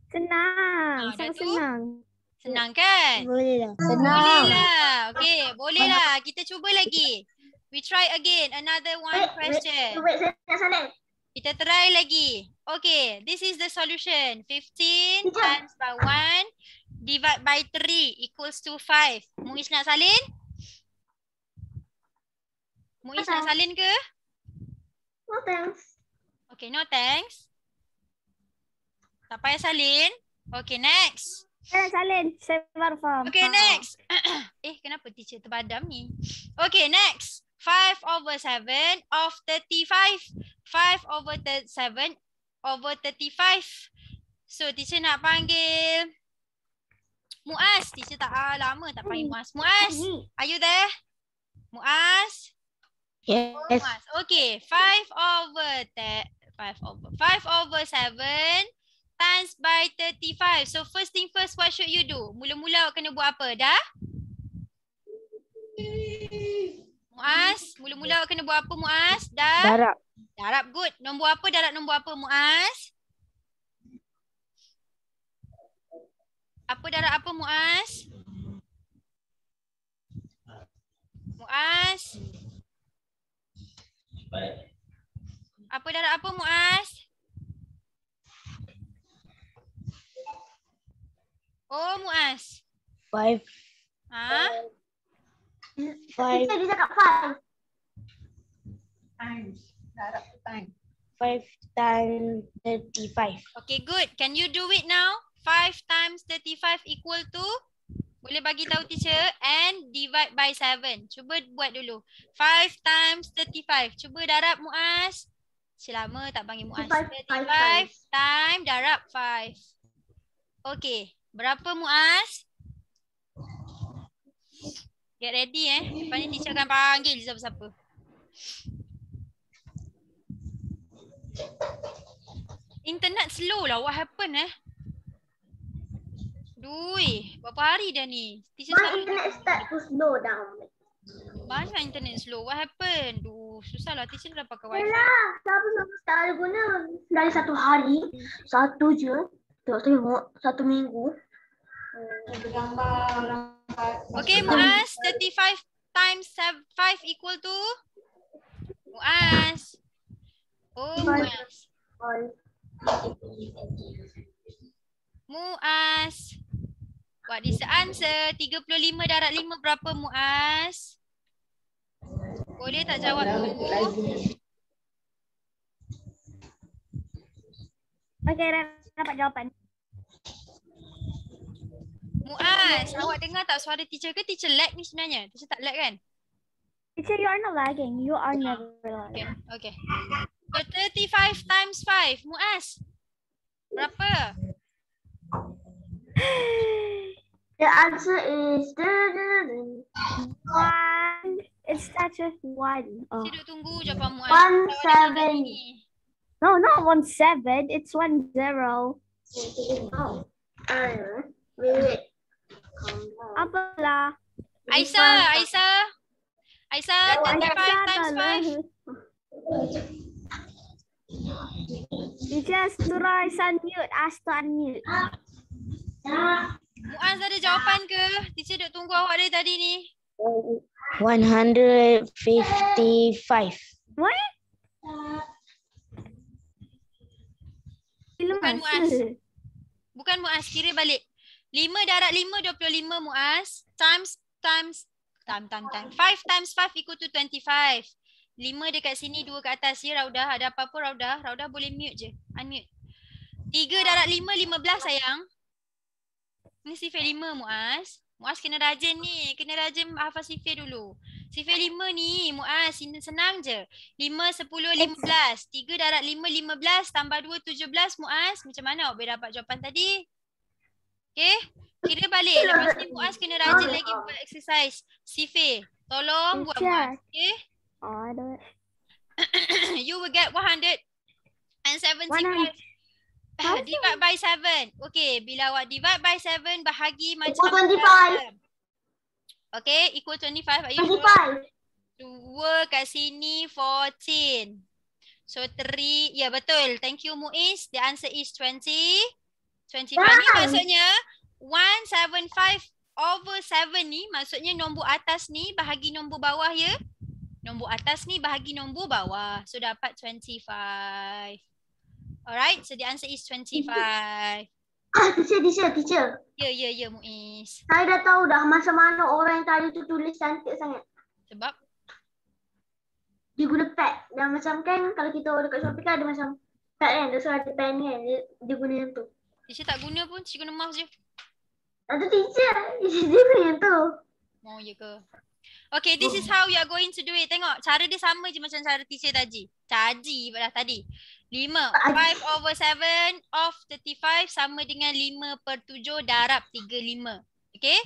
[SPEAKER 2] Senang.
[SPEAKER 1] Dah
[SPEAKER 2] Sangat
[SPEAKER 1] tu?
[SPEAKER 2] senang.
[SPEAKER 1] Senang kan?
[SPEAKER 2] Boleh lah.
[SPEAKER 1] Boleh lah. Okay, boleh lah. Kita cuba lagi. We try again. Another one question.
[SPEAKER 3] Saya nak salin.
[SPEAKER 1] Kita try lagi. Okay, this is the solution. 15 times by 1 divide by 3 equals to 5. Muiz nak salin? Muiz nak salin ke?
[SPEAKER 3] No thanks.
[SPEAKER 1] Okay, no thanks. Tak payah salin. Okay, next.
[SPEAKER 2] Salin. Saya baru faham.
[SPEAKER 1] Okay, next. Kenapa teacher terbadam ni? Okay, next. 5/7 of 35. 5/7 over 35. So, teacher nak panggil Muaz. Teacher tak lama tak panggil Muaz. Muaz, are you there? Muaz?
[SPEAKER 3] Yes.
[SPEAKER 1] Muaz. Okay, 5/7 times by 35. So, first thing first, what should you do? Mula-mula kena buat apa? Dah? Muaz, mula-mula kena buat apa Muaz? Dah?
[SPEAKER 3] Darab.
[SPEAKER 1] Darab, good. Nombor apa? Darab nombor apa Muaz? Apa darab apa Muaz? Muaz? Apa darab apa Muaz? Oh Muaz.
[SPEAKER 3] 5.
[SPEAKER 1] Ha?
[SPEAKER 3] 5
[SPEAKER 2] Dia cakap 5.
[SPEAKER 3] times 35.
[SPEAKER 1] Okay, good. Can you do it now? 5 times 35 equal to? Boleh bagi tahu teacher and divide by 7. Cuba buat dulu. 5 times 35. Cuba darab Muaz. Selama tak panggil Muaz. 35 times darab 5. Okay. Berapa Muaz? Get ready Lepas ni teacher akan panggil siapa-siapa. Internet slow lah. What happened Dui, berapa hari dah ni? Teacher
[SPEAKER 2] Internet start to slow down.
[SPEAKER 1] Banyak internet slow. What happened? Susah lah. Teacher dah pakai wifi.
[SPEAKER 2] Siapa start guna dari 1 hari, 1 je. Tengok 1 minggu.
[SPEAKER 1] Okay, Muaz. 35 times 5 equal to? Muaz. Oh, Muaz. Muaz. What is the answer? 35 darab 5 berapa Muaz? Boleh tak jawab dulu?
[SPEAKER 2] Okay, dapat jawapan.
[SPEAKER 1] Muaz, awak dengar tak suara teacher ke? Teacher lag ni sebenarnya. Teacher tak lag kan?
[SPEAKER 2] Teacher, you are not lagging. You are never lagging.
[SPEAKER 1] Okay. So 35 times 5. Muaz. Berapa?
[SPEAKER 2] The answer is 1. It starts with 1. Oh.
[SPEAKER 1] Saya duk tunggu jawapan Muaz.
[SPEAKER 2] 17. No, not 17. It's 10. Wait. Apalah?
[SPEAKER 1] Aisyah, 35 times 5.
[SPEAKER 2] Teacher, Surah is unmute. Ask to unmute.
[SPEAKER 1] Muaz ada jawapan ke? Teacher duk tunggu awak dari tadi ni.
[SPEAKER 3] 155.
[SPEAKER 2] What?
[SPEAKER 1] Bukan Muaz. Bukan Muaz, kira balik. 5 darab 5, 25 Muaz. Times. 5 times 5 equal to 25. 5 dekat sini, 2 kat atas. Ya Raudah, ada apa-apa Raudah? Raudah boleh mute je. Unmute. 3 darab 5, 15 sayang. Ni sifir 5 Muaz. Muaz kena rajin ni. Kena rajin hafal sifir dulu. Sifir 5 ni Muaz, senang je. 5, 10, 15. 3 darab 5, 15. Tambah 2, 17 Muaz. Macam mana awak boleh dapat jawapan tadi? Okay. Kira balik. Lepas ni Muaz kena rajin lagi buat exercise. Sifir. Tolong buat Muaz. Okay.
[SPEAKER 2] Oh, I don't.
[SPEAKER 1] You will get 175. Divide by 7. Okay, bila awak divide by 7, bahagi macam
[SPEAKER 2] Equal 25.
[SPEAKER 1] Okay, equal 25. Are you
[SPEAKER 2] 25.
[SPEAKER 1] 2 kat sini 14. So 3. Ya, betul. Thank you Muiz. The answer is 25. Ni maksudnya 175 over 7 ni maksudnya nombor atas ni bahagi nombor bawah ya. Nombor atas ni bahagi nombor bawah. So dapat 25. Alright, so the answer is 25.
[SPEAKER 2] Teacher.
[SPEAKER 1] Ya Muiz.
[SPEAKER 2] Saya dah tahu dah macam mana orang yang tadi tu tulis cantik sangat.
[SPEAKER 1] Sebab?
[SPEAKER 2] Dia guna pad. Dan macam kan kalau kita order kat Shopee kan ada macam pad kan. Dia ada pen kan. Dia guna yang tu.
[SPEAKER 1] Teacher tak guna pun, teacher guna mouse je.
[SPEAKER 3] Itu teacher. Dia punya tu.
[SPEAKER 1] Mau je ke? Okay, this is how you are going to do it. Tengok, cara dia sama je macam cara teacher tadi. Tadi. 5. 5/7 of 35 sama dengan 5/7 darab 35. Okay?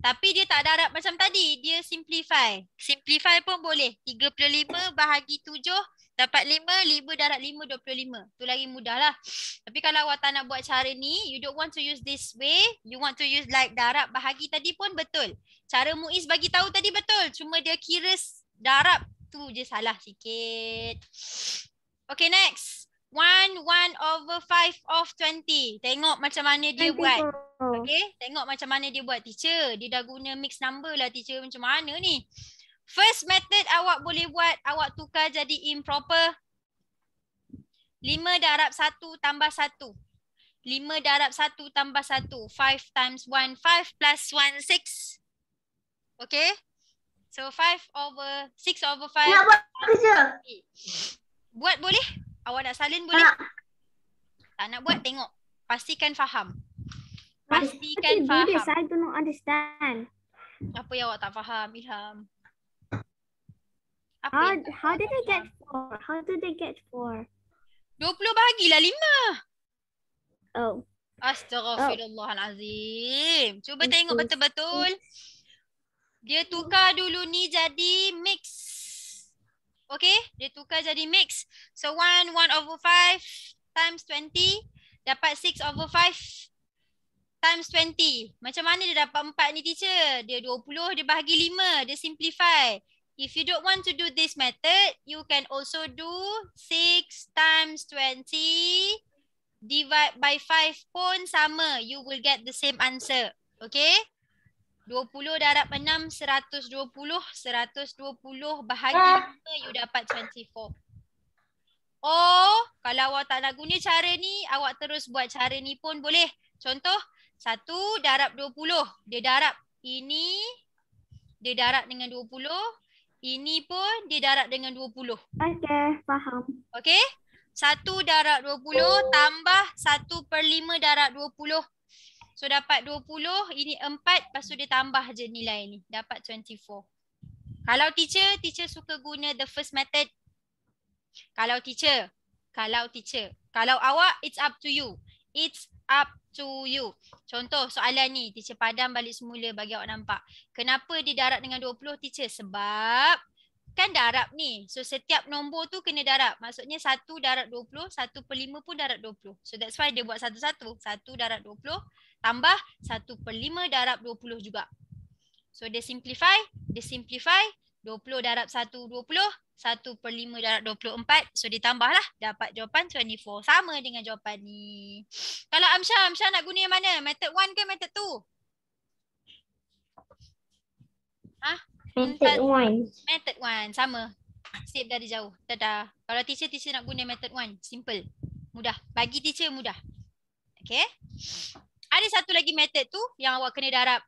[SPEAKER 1] Tapi dia tak darab macam tadi. Dia simplify. Simplify pun boleh. 35 bahagi 7 dapat 5. 5 darab 5, 25. Tu lagi mudah lah. Tapi kalau awak tak nak buat cara ni, you don't want to use this way, you want to use like darab bahagi tadi pun betul. Cara Muiz bagi tahu tadi betul. Cuma dia kira darab tu je salah sikit. Okay, next. 1/5 of 20. Tengok macam mana dia buat. Okay, tengok macam mana dia buat. Teacher, dia dah guna mixed number lah teacher. Macam mana ni? First method awak boleh buat, awak tukar jadi improper. 5 darab 1 tambah 1. 5 darab 1 tambah 1. 5 times 1, 5 plus 1, 6. Okay. So 6/5.
[SPEAKER 3] Nak buat teacher.
[SPEAKER 1] Buat boleh? Awak nak salin boleh? Tak nak buat, tengok. Pastikan faham. Pastikan
[SPEAKER 2] Do this,
[SPEAKER 1] faham.
[SPEAKER 2] I do not understand.
[SPEAKER 1] Apa yang awak tak faham, Ilham? Apa
[SPEAKER 2] How
[SPEAKER 1] yang tak
[SPEAKER 2] how
[SPEAKER 1] awak
[SPEAKER 2] did
[SPEAKER 1] tak
[SPEAKER 2] they get
[SPEAKER 1] faham?
[SPEAKER 2] 4? How did they get 4?
[SPEAKER 1] 20 bahagilah 5.
[SPEAKER 2] Oh.
[SPEAKER 1] Astaghfirullahalazim. Cuba tengok betul-betul. Dia tukar dulu ni jadi mix. Okay, dia tukar jadi mix. So 1/5 times 20 dapat 6/5 times 20. Macam mana dia dapat 4 ni teacher? Dia 20, dia bahagi 5, dia simplify. If you don't want to do this method, you can also do 6 times 20 divide by 5 pun sama. You will get the same answer. Okay? 20 darab 6, 120. 120 bahagi 5, you dapat 24. Oh, kalau awak tak nak guna cara ni, awak terus buat cara ni pun boleh. Contoh, 1 darab 20. Dia darab ini, dia darab dengan 20. Ini pun dia darab dengan 20.
[SPEAKER 2] Okay, faham.
[SPEAKER 1] Okay? 1 darab 20 tambah 1/5 darab 20. So dapat 20, ini 4, lepas tu dia tambah je nilai ni. Dapat 24. Kalau teacher suka guna the first method. Kalau awak, it's up to you. It's up to you. Contoh soalan ni, teacher padam balik semula bagi awak nampak. Kenapa dia darab dengan 20 teacher? Sebab kan darab ni. So setiap nombor tu kena darab. Maksudnya 1 darab 20, 1/5 pun darab 20. So that's why dia buat satu-satu. 1 darab 20 tambah 1/5 darab 20 juga. So dia simplify. 20 darab 1, 20. 1/5 darab 24. So ditambahlah. Dapat jawapan 24. Sama dengan jawapan ni. Kalau Amsyah nak guna yang mana? Method 1 ke method 2?
[SPEAKER 3] Method 1.
[SPEAKER 1] Method 1. Sama. Sip dari jauh. Dadah. Kalau teacher nak guna method 1. Simple. Mudah. Bagi teacher mudah. Okay. Ada satu lagi method tu yang awak kena darab.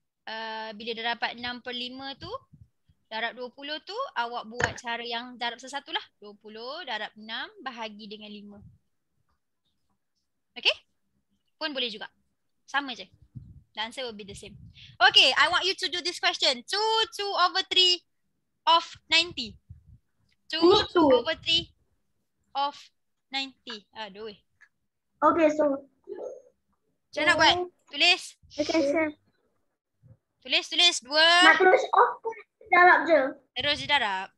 [SPEAKER 1] Bila dah dapat 6/5 tu, darab 20 tu, awak buat cara yang darab sesatu lah. 20 darab 6 bahagi dengan 5. Okay? Pun boleh juga. Sama je. The answer will be the same. Okay, I want you to do this question. 2/3 of 90. 2/3 of 90. Aduh.
[SPEAKER 3] Okay, so.
[SPEAKER 1] Macam nak buat? Tulis.
[SPEAKER 2] Okay, sir.
[SPEAKER 1] Tulis. 2.
[SPEAKER 3] Nak terus off pun darab je.
[SPEAKER 1] Terus je darab.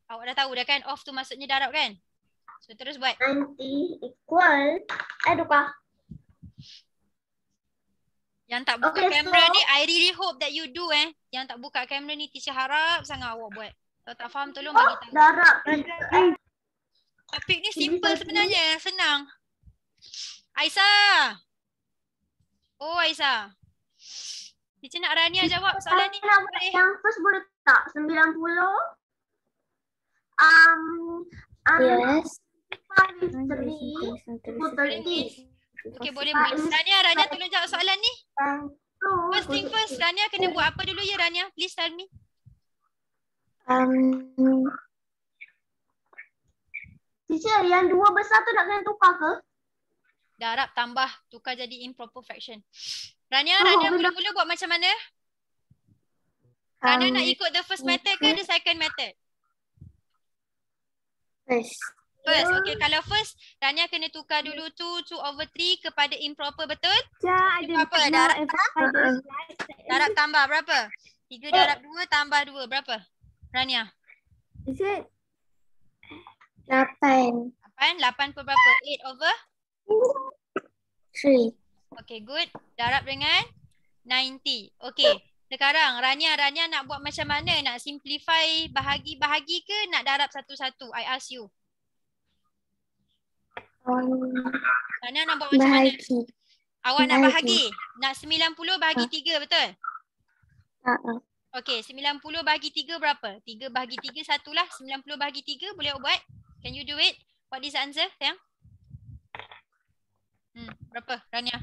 [SPEAKER 1] Awak dah tahu dah kan? Off tu maksudnya darab kan? So terus buat.
[SPEAKER 3] 90 equal. Tukar.
[SPEAKER 1] Yang tak buka
[SPEAKER 3] Okay,
[SPEAKER 1] kamera
[SPEAKER 3] so-
[SPEAKER 1] ni, I really hope that you do Yang tak buka kamera ni, teacher harap sangat awak buat. Kalau tak faham tolong bagi tahu.
[SPEAKER 3] Darab.
[SPEAKER 1] Topik ni simple sebenarnya, senang. Aisyah. Oh Aisyah. Teacher nak Rania jawab soalan ni.
[SPEAKER 3] Nak buat yang first boleh tak? 90.
[SPEAKER 2] Yes.
[SPEAKER 3] 30.
[SPEAKER 1] Okey, boleh. Rania tolong jawab soalan ni. First thing first, Rania kena buat apa dulu ya Rania? Please tell me.
[SPEAKER 3] Teacher, yang dua besar tu nak kena tukar ke?
[SPEAKER 1] Darab tambah, tukar jadi improper fraction. Rania mula-mula buat macam mana? Rania nak ikut the first method ke the second method? First, okay. Kalau first, Rania kena tukar dulu 2/3 kepada improper, betul? Berapa? Darab tambah berapa? 3 darab 2 tambah 2 berapa? Rania?
[SPEAKER 2] Is it
[SPEAKER 3] 8.
[SPEAKER 1] 8 per berapa? 8/3.
[SPEAKER 3] 3.
[SPEAKER 1] Okay, good. Darab dengan 90. Okay. Sekarang Rania nak buat macam mana? Nak simplify bahagi-bahagi ke nak darab satu-satu? I ask you. Rania nak buat macam mana? Awak nak bahagi? Nak 90 bahagi 3, betul? Okay, 90 bahagi 3 berapa? 3 bahagi 3 satulah. 90 bahagi 3 boleh awak buat? Can you do it? What is the answer, sayang? Berapa, Rania?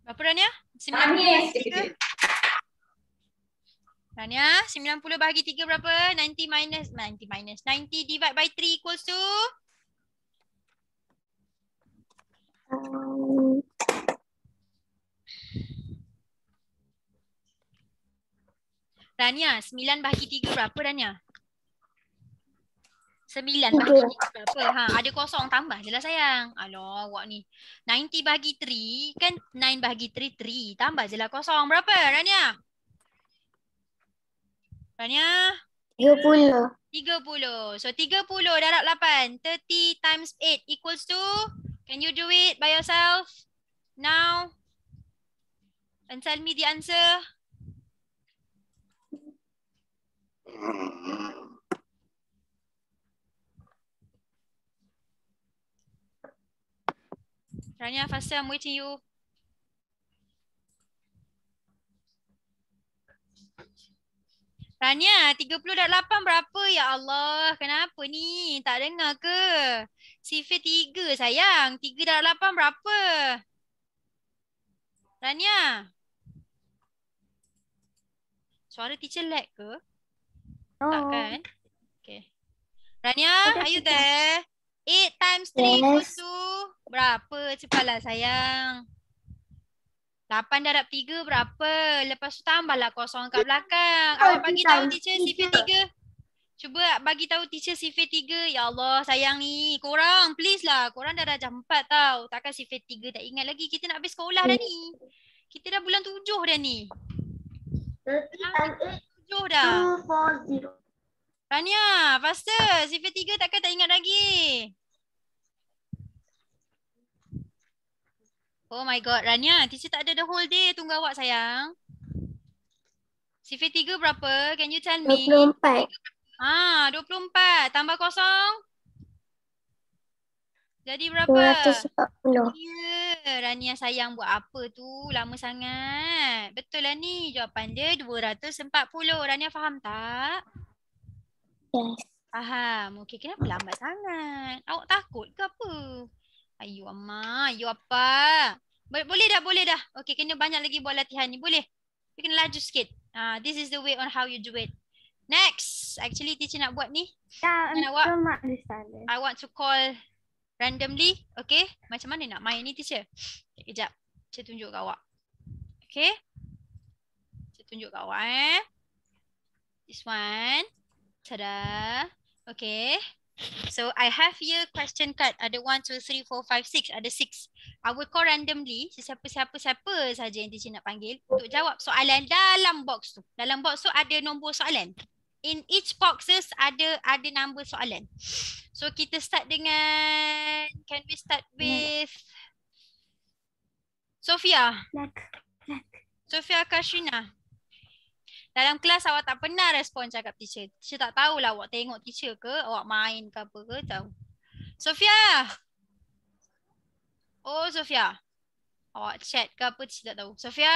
[SPEAKER 1] Berapa, Rania? 90 bahagi 3? Rania, 90 bahagi 3 berapa? 90 divide by 3 equals to? Rania, 9 bahagi 3 berapa, Rania? 9 bahagi 3 berapa? Ada kosong, tambah je lah sayang. Alah, awak ni. 90 bahagi 3 kan 9 bahagi 3, 3. Tambah je lah kosong. Berapa, Rania? Rania?
[SPEAKER 3] 30.
[SPEAKER 1] 30. So, 30 darab 8. 30 times 8 equals to? Can you do it by yourself? Now? And tell me the answer. Rania, faster, I'm waiting you. Rania, 30 darab 8 berapa? Ya Allah, kenapa ni? Tak dengar ke? Sifir 3 sayang. 3 darab 8 berapa? Rania. Suara teacher lag ke? Tak kan? Okay. Rania, are you there? 8 times 3 equals to berapa? Cepatlah sayang. 8 darab 3 berapa? Lepas tu tambahlah kosong kat belakang. Awak bagi tahu teacher sifir 3. Cuba bagi tahu teacher sifir 3. Ya Allah, sayang ni. Korang, please lah. Korang dah jam 4 tau. Takkan sifir 3 tak ingat lagi. Kita nak habis sekolah dah ni. Kita dah bulan 7 dah ni. 7 dah.
[SPEAKER 3] 240.
[SPEAKER 1] Rania, faster. Sifir 3 takkan tak ingat lagi. Oh my god, Rania, teacher tak ada the whole day. Tunggu awak sayang. Sifir 3 berapa? Can you tell me?
[SPEAKER 3] 24.
[SPEAKER 1] 24. Tambah kosong. Jadi berapa?
[SPEAKER 3] 240.
[SPEAKER 1] Ya, Rania sayang buat apa tu? Lama sangat. Betul lah ni. Jawapan dia 240. Rania faham tak?
[SPEAKER 3] Yes.
[SPEAKER 1] Faham. Okey, kenapa lambat sangat? Awak takut ke apa? Ayo Amma, ayo apa? Boleh dah. Okey, kena banyak lagi buat latihan ni. Boleh? Tapi kena laju sikit. This is the way on how you do it. Next. Actually, teacher nak buat ni.
[SPEAKER 2] Yeah,
[SPEAKER 1] awak,
[SPEAKER 2] I'm not understanding.
[SPEAKER 1] I want to call randomly. Okay? Macam mana nak main ni, teacher? Kejap. Saya tunjuk kat awak. Okay? Saya tunjuk kat awak This one. Tada. Okay. So, I have here question card. Ada 1, 2, 3, 4, 5, 6. Ada 6. I will call randomly. Siapa saja yang teacher nak panggil untuk jawab soalan dalam box tu. Dalam box tu ada nombor soalan. In each boxes ada nombor soalan. So, kita start dengan... Can we start with... Sofia. Sofia Kashrina. Dalam kelas awak tak pernah respon cakap teacher. Teacher tak tahulah awak tengok teacher ke, awak main ke apa ke, tahu. Sofia. Oh, Sofia. Awak chat ke apa, teacher tak tahu. Sofia.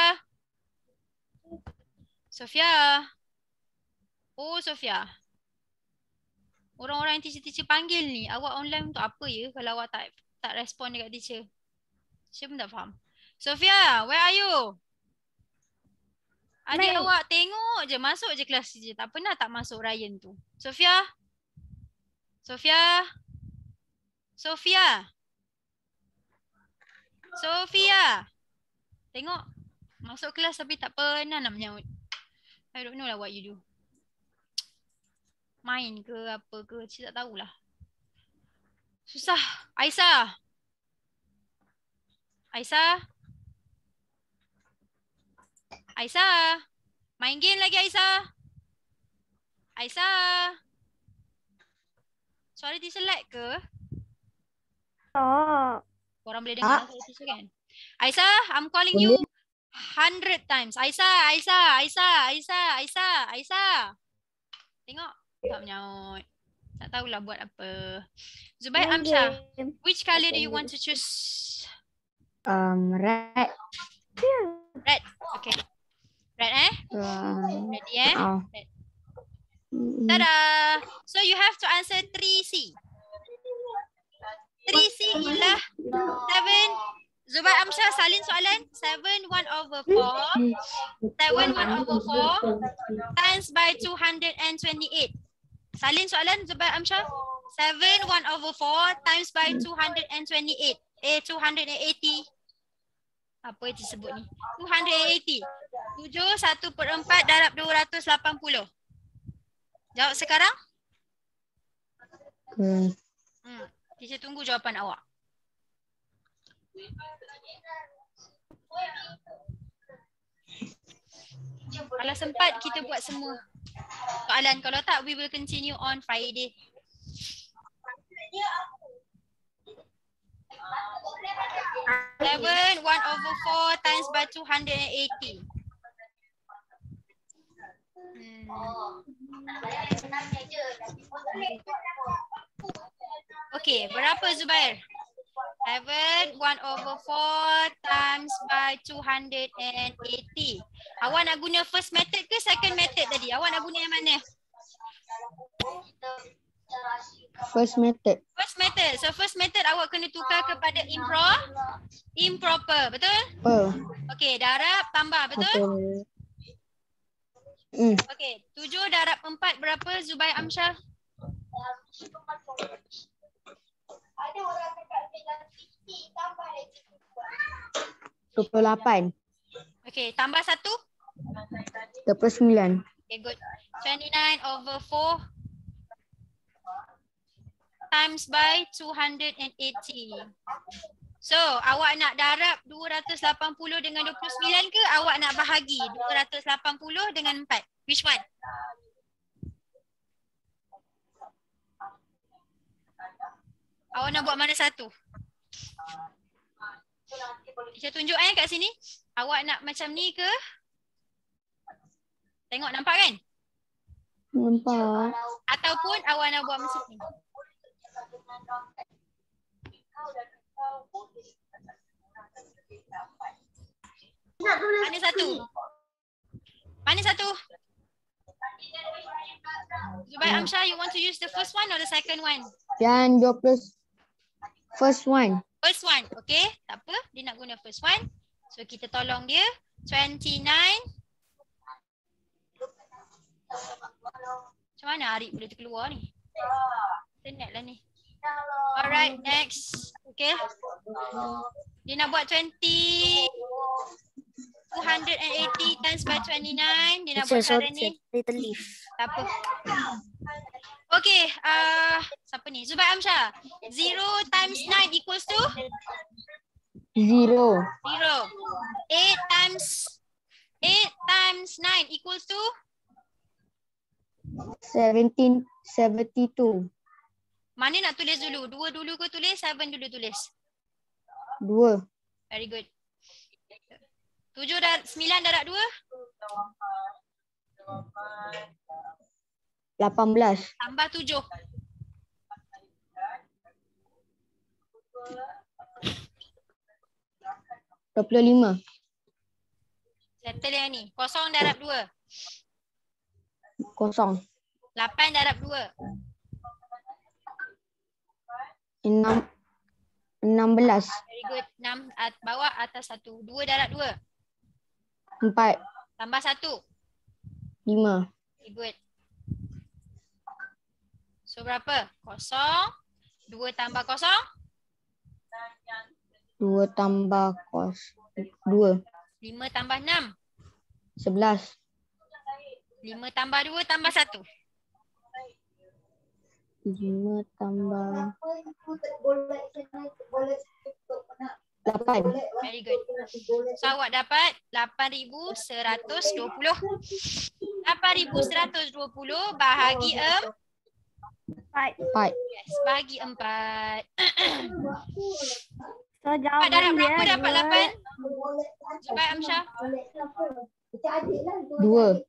[SPEAKER 1] Sofia. Oh, Sofia. Orang-orang yang teacher panggil ni, awak online untuk apa ya kalau awak tak respon dekat teacher? Teacher pun tak faham. Sofia, where are you? Adik
[SPEAKER 2] Mai.
[SPEAKER 1] awak tengok je, masuk je kelas je. Tak pernah tak masuk Ryan tu. Sofia? Sofia? Sofia? Sofia? Tengok. Masuk kelas tapi tak pernah nak menyaut. I don't know lah what you do. Main ke apa ke, saya tak tahulah. Susah. Aisyah? Aisyah? Aisyah? Main game lagi Aisyah? Aisyah? Suara teacher lag ke?
[SPEAKER 2] Tak.
[SPEAKER 1] Korang boleh dengar suara teacher kan? Aisyah, I'm calling you 100 times. Aisyah, Aisyah, Aisyah, Aisyah, Aisyah, Aisyah. Tengok, tak menyaut. Tak tahulah buat apa. Zubair
[SPEAKER 2] Main
[SPEAKER 1] Amsyah,
[SPEAKER 2] game.
[SPEAKER 1] which colour do you want to choose?
[SPEAKER 3] Red.
[SPEAKER 1] Red. Okay. Red Ready
[SPEAKER 3] Oh.
[SPEAKER 1] Red. Tada! So you have to answer 3C. 3C ialah 7. Zubair Amsyah, salin soalan. 7 1/4. 7 1/4 times by 228. Salin soalan Zubair Amsyah. 7 1/4 times by 228. 280. Apa itu sebut ni? 280. 7 1/4 darab 280. Jawab sekarang. Teacher tunggu jawapan awak. Kalau sempat kita buat semua soalan. Kalau tak, we will continue on Friday. Seven 1/4 times by 280. Okay, berapa Zubair? 7 1/4 times by 280. Awak nak guna first method ke second method tadi? Awak nak guna yang mana?
[SPEAKER 3] First method.
[SPEAKER 1] First method. So first method awak kena tukar kepada improper. Betul? Okay, darab tambah. Betul? Okay, 7 darab 4 berapa Zubair Amsyah?
[SPEAKER 5] Ada orang dekat TV tambah lagi
[SPEAKER 3] 28.
[SPEAKER 1] Okay, tambah 1?
[SPEAKER 3] 29.
[SPEAKER 1] Okay, good. 29/4 times by 280. So, awak nak darab 280 dengan 29 ke awak nak bahagi 280 dengan 4? Which one? Awak nak buat mana satu? Saya tunjuk kat sini. Awak nak macam ni ke? Tengok, nampak kan?
[SPEAKER 3] Nampak.
[SPEAKER 1] Ataupun awak nak buat macam ni. Mana satu? Mana satu? Zubair Amsyah, you want to use the first one or the second one?
[SPEAKER 3] Yang 20. First one.
[SPEAKER 1] First one, okay? Tak apa, dia nak guna first one. So kita tolong dia. 29. Macam mana Arif boleh terkeluar ni? Internet lah ni. Alright, next. Okay. Dia nak buat 280 times by 29. Dia nak buat cara ni.
[SPEAKER 2] Little leaf.
[SPEAKER 1] Tak apa. Okay, siapa ni? Zubair Amsyah. 0 times 9 equals to?
[SPEAKER 3] 0.
[SPEAKER 1] 0. 8 times 9 equals to?
[SPEAKER 3] 72.
[SPEAKER 1] Mana nak tulis dulu? 2 dulu ke tulis? 7 dulu tulis?
[SPEAKER 3] 2.
[SPEAKER 1] Very good. 9 darab 2?
[SPEAKER 3] 18.
[SPEAKER 1] Tambah 7.
[SPEAKER 3] 25.
[SPEAKER 1] Settle yang ni. 0 darab 2.
[SPEAKER 3] 0.
[SPEAKER 1] 8 darab 2.
[SPEAKER 3] 16.
[SPEAKER 1] Very good. 6 bawah atas 1. 2 darab 2.
[SPEAKER 3] 4.
[SPEAKER 1] Tambah 1.
[SPEAKER 3] 5.
[SPEAKER 1] Okay, good. So berapa? 0. 2 tambah 0.
[SPEAKER 3] 2 tambah 2.
[SPEAKER 1] 5 tambah 6.
[SPEAKER 3] 11.
[SPEAKER 1] 5 tambah 2 tambah 1.
[SPEAKER 3] 5 tambah 8.
[SPEAKER 1] Very good. So awak dapat 8,120. 8,120 bahagi
[SPEAKER 3] 4.
[SPEAKER 1] yes, bahagi 4.
[SPEAKER 2] So
[SPEAKER 1] Dapat darab
[SPEAKER 2] jawapan dia
[SPEAKER 1] berapa dapat 8? Zubair Amsyah.
[SPEAKER 3] 2.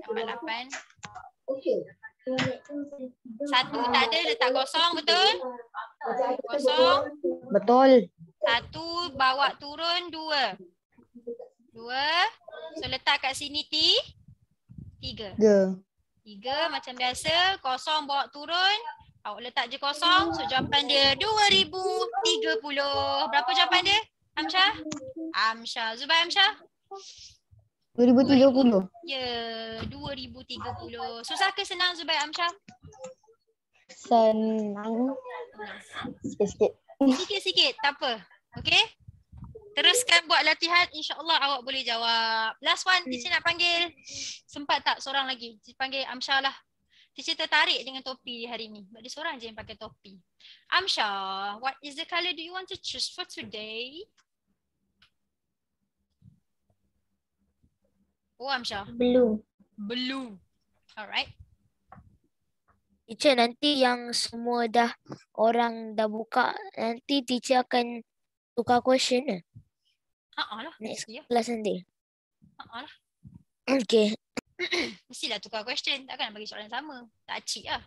[SPEAKER 1] Dapat 8. 1 tak ada, letak kosong, betul? Kosong.
[SPEAKER 3] Betul.
[SPEAKER 1] 1 bawa turun 2. 2. So letak kat sini 3.
[SPEAKER 3] 3.
[SPEAKER 1] 3 macam biasa, kosong bawa turun. Awak letak je kosong. So jawapan dia 2030. Berapa jawapan dia? Amsyah. Zubair Amsyah?
[SPEAKER 3] 2030.
[SPEAKER 1] Ya, 2030. Susah ke senang Zubair Amsyah?
[SPEAKER 3] Senang. Sikit-sikit.
[SPEAKER 1] Sikit-sikit, tak apa. Okey? Teruskan buat latihan, insya-Allah awak boleh jawab. Last one, teacher nak panggil. Sempat tak seorang lagi? Teacher panggil Amsyah lah. Teacher tertarik dengan topi hari ni. Sebab dia seorang je yang pakai topi. Amsyah, what is the colour do you want to choose for today? Oh, Amsyah.
[SPEAKER 6] Blue.
[SPEAKER 1] Blue. Alright.
[SPEAKER 6] Teacher, nanti yang semua dah orang dah buka, nanti teacher akan tukar question lah.
[SPEAKER 1] Lah.
[SPEAKER 6] Next
[SPEAKER 1] Ya.
[SPEAKER 6] kelas nanti.
[SPEAKER 1] Lah.
[SPEAKER 6] Okay.
[SPEAKER 1] Mestilah tukar question. Takkan nak bagi soalan sama. Tak cik lah.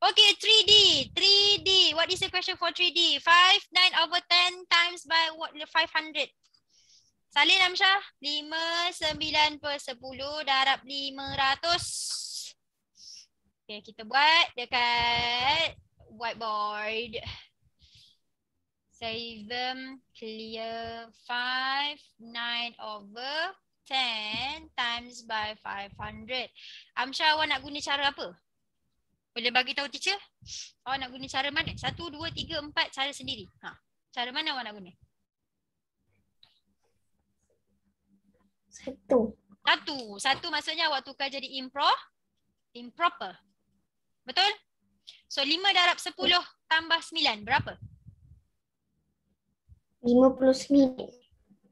[SPEAKER 1] Okay, 3D. 3D. What is the question for 3D? 5, 9/10 times by what? 500. Salin Amsyah. 5, 9/10 darab 500. Okay, kita buat dekat whiteboard. Save them. Clear. 5, 9/10 times by 500. Amsyah, awak nak guna cara apa? Boleh bagi tahu teacher? Awak nak guna cara mana? 1, 2, 3, 4 cara sendiri. Cara mana awak nak guna?
[SPEAKER 6] 1.
[SPEAKER 1] 1 maksudnya awak tukar jadi improper. Betul? So 5 darab 10 tambah 9 berapa?
[SPEAKER 6] 59.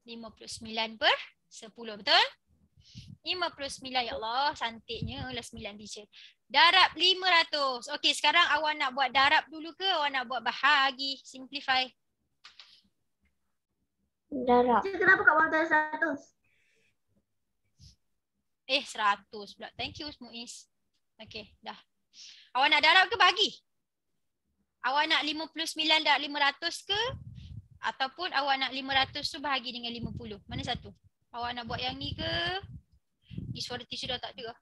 [SPEAKER 1] 59/10, betul? 59, ya Allah, cantiknya lah 9 teacher. Darab 500. Okey, sekarang awak nak buat darab dulu ke awak nak buat bahagi, simplify?
[SPEAKER 6] Darab.
[SPEAKER 3] Kenapa kat bawah 100?
[SPEAKER 1] 100 pula. Thank you, Muiz. Okey, dah. Awak nak darab ke bagi? Awak nak 59 darab 500 ke? Ataupun awak nak 500 tu bahagi dengan 50? Mana satu? Awak nak buat yang ni ke? Suara teacher dah tak ada.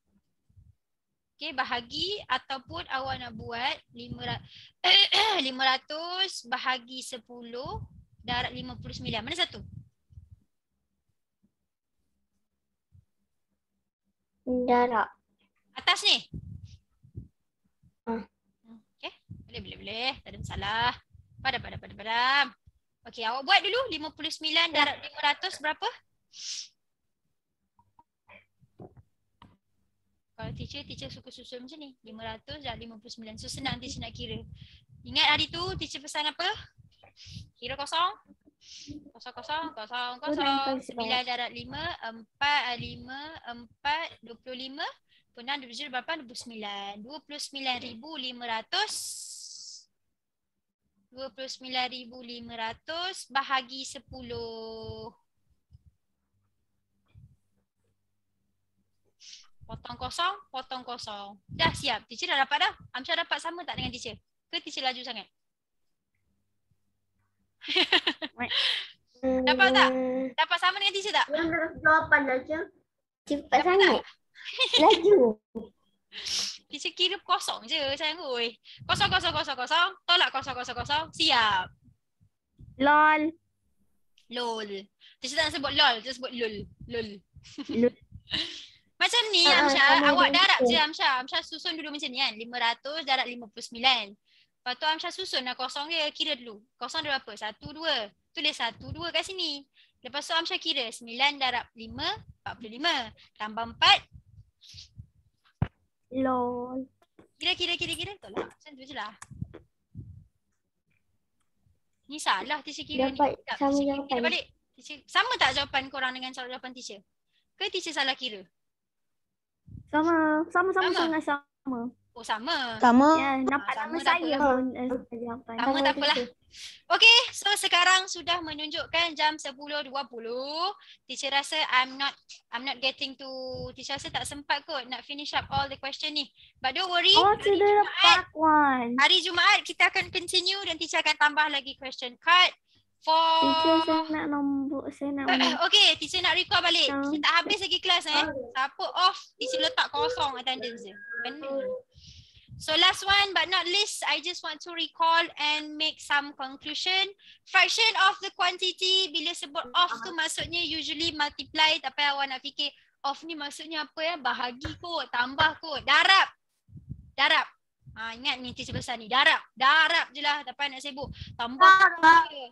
[SPEAKER 1] Okey, bahagi ataupun awak nak buat 500 bahagi 10 darab 59. Mana satu?
[SPEAKER 6] Darab.
[SPEAKER 1] Atas ni?
[SPEAKER 6] Ah.
[SPEAKER 1] Okey, boleh. Tak ada masalah. Padam. Okey, awak buat dulu 59 darab 500 berapa? Kalau teacher suka susun macam ni. 500 darab 59. So senang teacher nak kira. Ingat hari tu teacher pesan apa? Kira kosong. 9 darab 5, 4, 25. Penang 27, 8, 29. 29,500 bahagi 10. Potong kosong. Dah siap. Teacher dah dapat dah. Amsyah dapat sama tak dengan teacher? Ke teacher laju sangat? Dapat tak? Dapat sama dengan teacher tak?
[SPEAKER 3] Jawapan dah je.
[SPEAKER 6] Cepat
[SPEAKER 1] Dapat
[SPEAKER 6] sangat. Laju.
[SPEAKER 1] Teacher kira kosong je sayang oi. Kosong. Tolak kosong. Siap.
[SPEAKER 2] LOL.
[SPEAKER 1] Lol. Teacher tak nak sebut lol, dia sebut lol. Macam ni Amsyah, awak darab je Amsyah. Amsyah susun dulu macam ni kan. 500 darab 59. Lepas tu Amsyah susun lah kosong dia. Kira dulu. Kosong dia berapa? 1, 2. Tulis 1, 2 kat sini. Lepas tu Amsyah kira 9 darab 5, 45. Tambah 4.
[SPEAKER 2] Lol.
[SPEAKER 1] Kira. Tolak. Macam tu je lah. Ni salah teacher kira ni.
[SPEAKER 3] Dapat
[SPEAKER 1] Sekejap,
[SPEAKER 3] sama
[SPEAKER 1] teacher
[SPEAKER 3] jawapan.
[SPEAKER 1] kira balik. Teacher, sama tak jawapan korang dengan jawapan teacher? Ke teacher salah kira?
[SPEAKER 2] Sama
[SPEAKER 1] Sama.
[SPEAKER 2] sangat sama.
[SPEAKER 1] Oh sama.
[SPEAKER 3] Sama.
[SPEAKER 2] Ya, nampak
[SPEAKER 1] sama
[SPEAKER 2] nama
[SPEAKER 1] tak
[SPEAKER 2] saya
[SPEAKER 1] apalah.
[SPEAKER 2] pun jawapan.
[SPEAKER 1] Sama tak apalah. Okay, so sekarang sudah menunjukkan jam 10.20. Teacher rasa I'm not getting to, teacher rasa tak sempat kot nak finish up all the question ni. But don't worry,
[SPEAKER 2] Oh, sudah dapat one.
[SPEAKER 1] hari Jumaat kita akan continue dan teacher akan tambah lagi question card for...
[SPEAKER 2] Teacher, saya nak nombor, saya nak
[SPEAKER 1] Okay, teacher nak record balik.
[SPEAKER 2] Oh.
[SPEAKER 1] Teacher tak habis lagi kelas Siapa off, teacher letak kosong attendance dia. Benar. So last one but not least, I just want to recall and make some conclusion. Fraction of the quantity, bila sebut off tu maksudnya usually multiply. Tapi awak nak fikir off ni maksudnya apa ya? Bahagi kot, tambah kot. Darab. Ingat ni teacher besar ni. Darab je lah. Tak payah nak sibuk. Tambah je.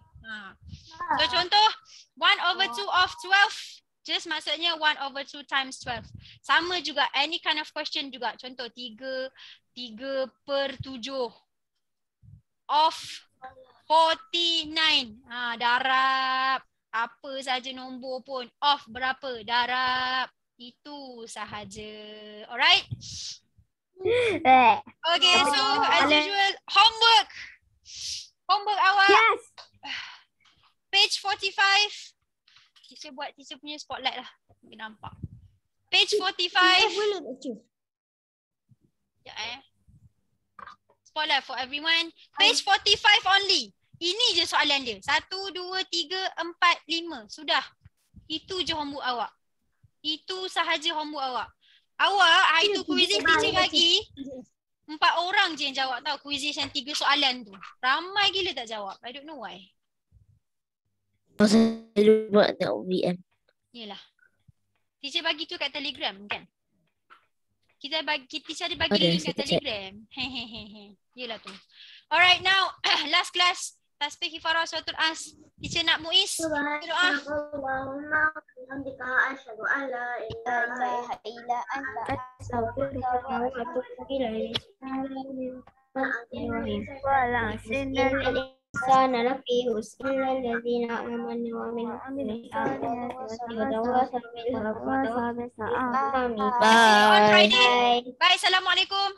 [SPEAKER 1] So contoh 1/2 of 12. Just maksudnya 1/2 times 12. Sama juga any kind of question juga. Contoh 3/7 of 49. Darab. Apa saja nombor pun. Of berapa? Darab. Itu sahaja. Alright? Okay, so as usual, homework awak.
[SPEAKER 2] Yes.
[SPEAKER 1] Page 45. Teacher punya spotlight lah. Mungkin nampak. Page 45.
[SPEAKER 3] Boleh tak cuy?
[SPEAKER 1] Spotlight for everyone. Page 45 only. Ini je soalan dia. 1, 2, 3, 4, 5. Sudah. Itu je homework awak. Itu sahaja homework awak. Awak hari tu quizzes teacher bagi 4 orang je yang jawab tahu quizzes yang 3 soalan tu. Ramai gila tak jawab. I don't know why.
[SPEAKER 6] Saya buat nak UVM.
[SPEAKER 1] Yelah. Teacher bagi tu kat Telegram kan? Teacher ada bagi link kat Telegram. Hehehe. Yelah tu. Alright, now last class. Tasbih kifarah suratul As. Teacher nak Muiz. Doa.
[SPEAKER 5] Allahumma bihamdika asyhadu an la ilaha illa anta astaghfiruka wa atubu ilaik.
[SPEAKER 2] Wala sinal
[SPEAKER 5] Sana lafi usilla alladhina amanu wa min
[SPEAKER 1] On Friday. Bye. Assalamualaikum.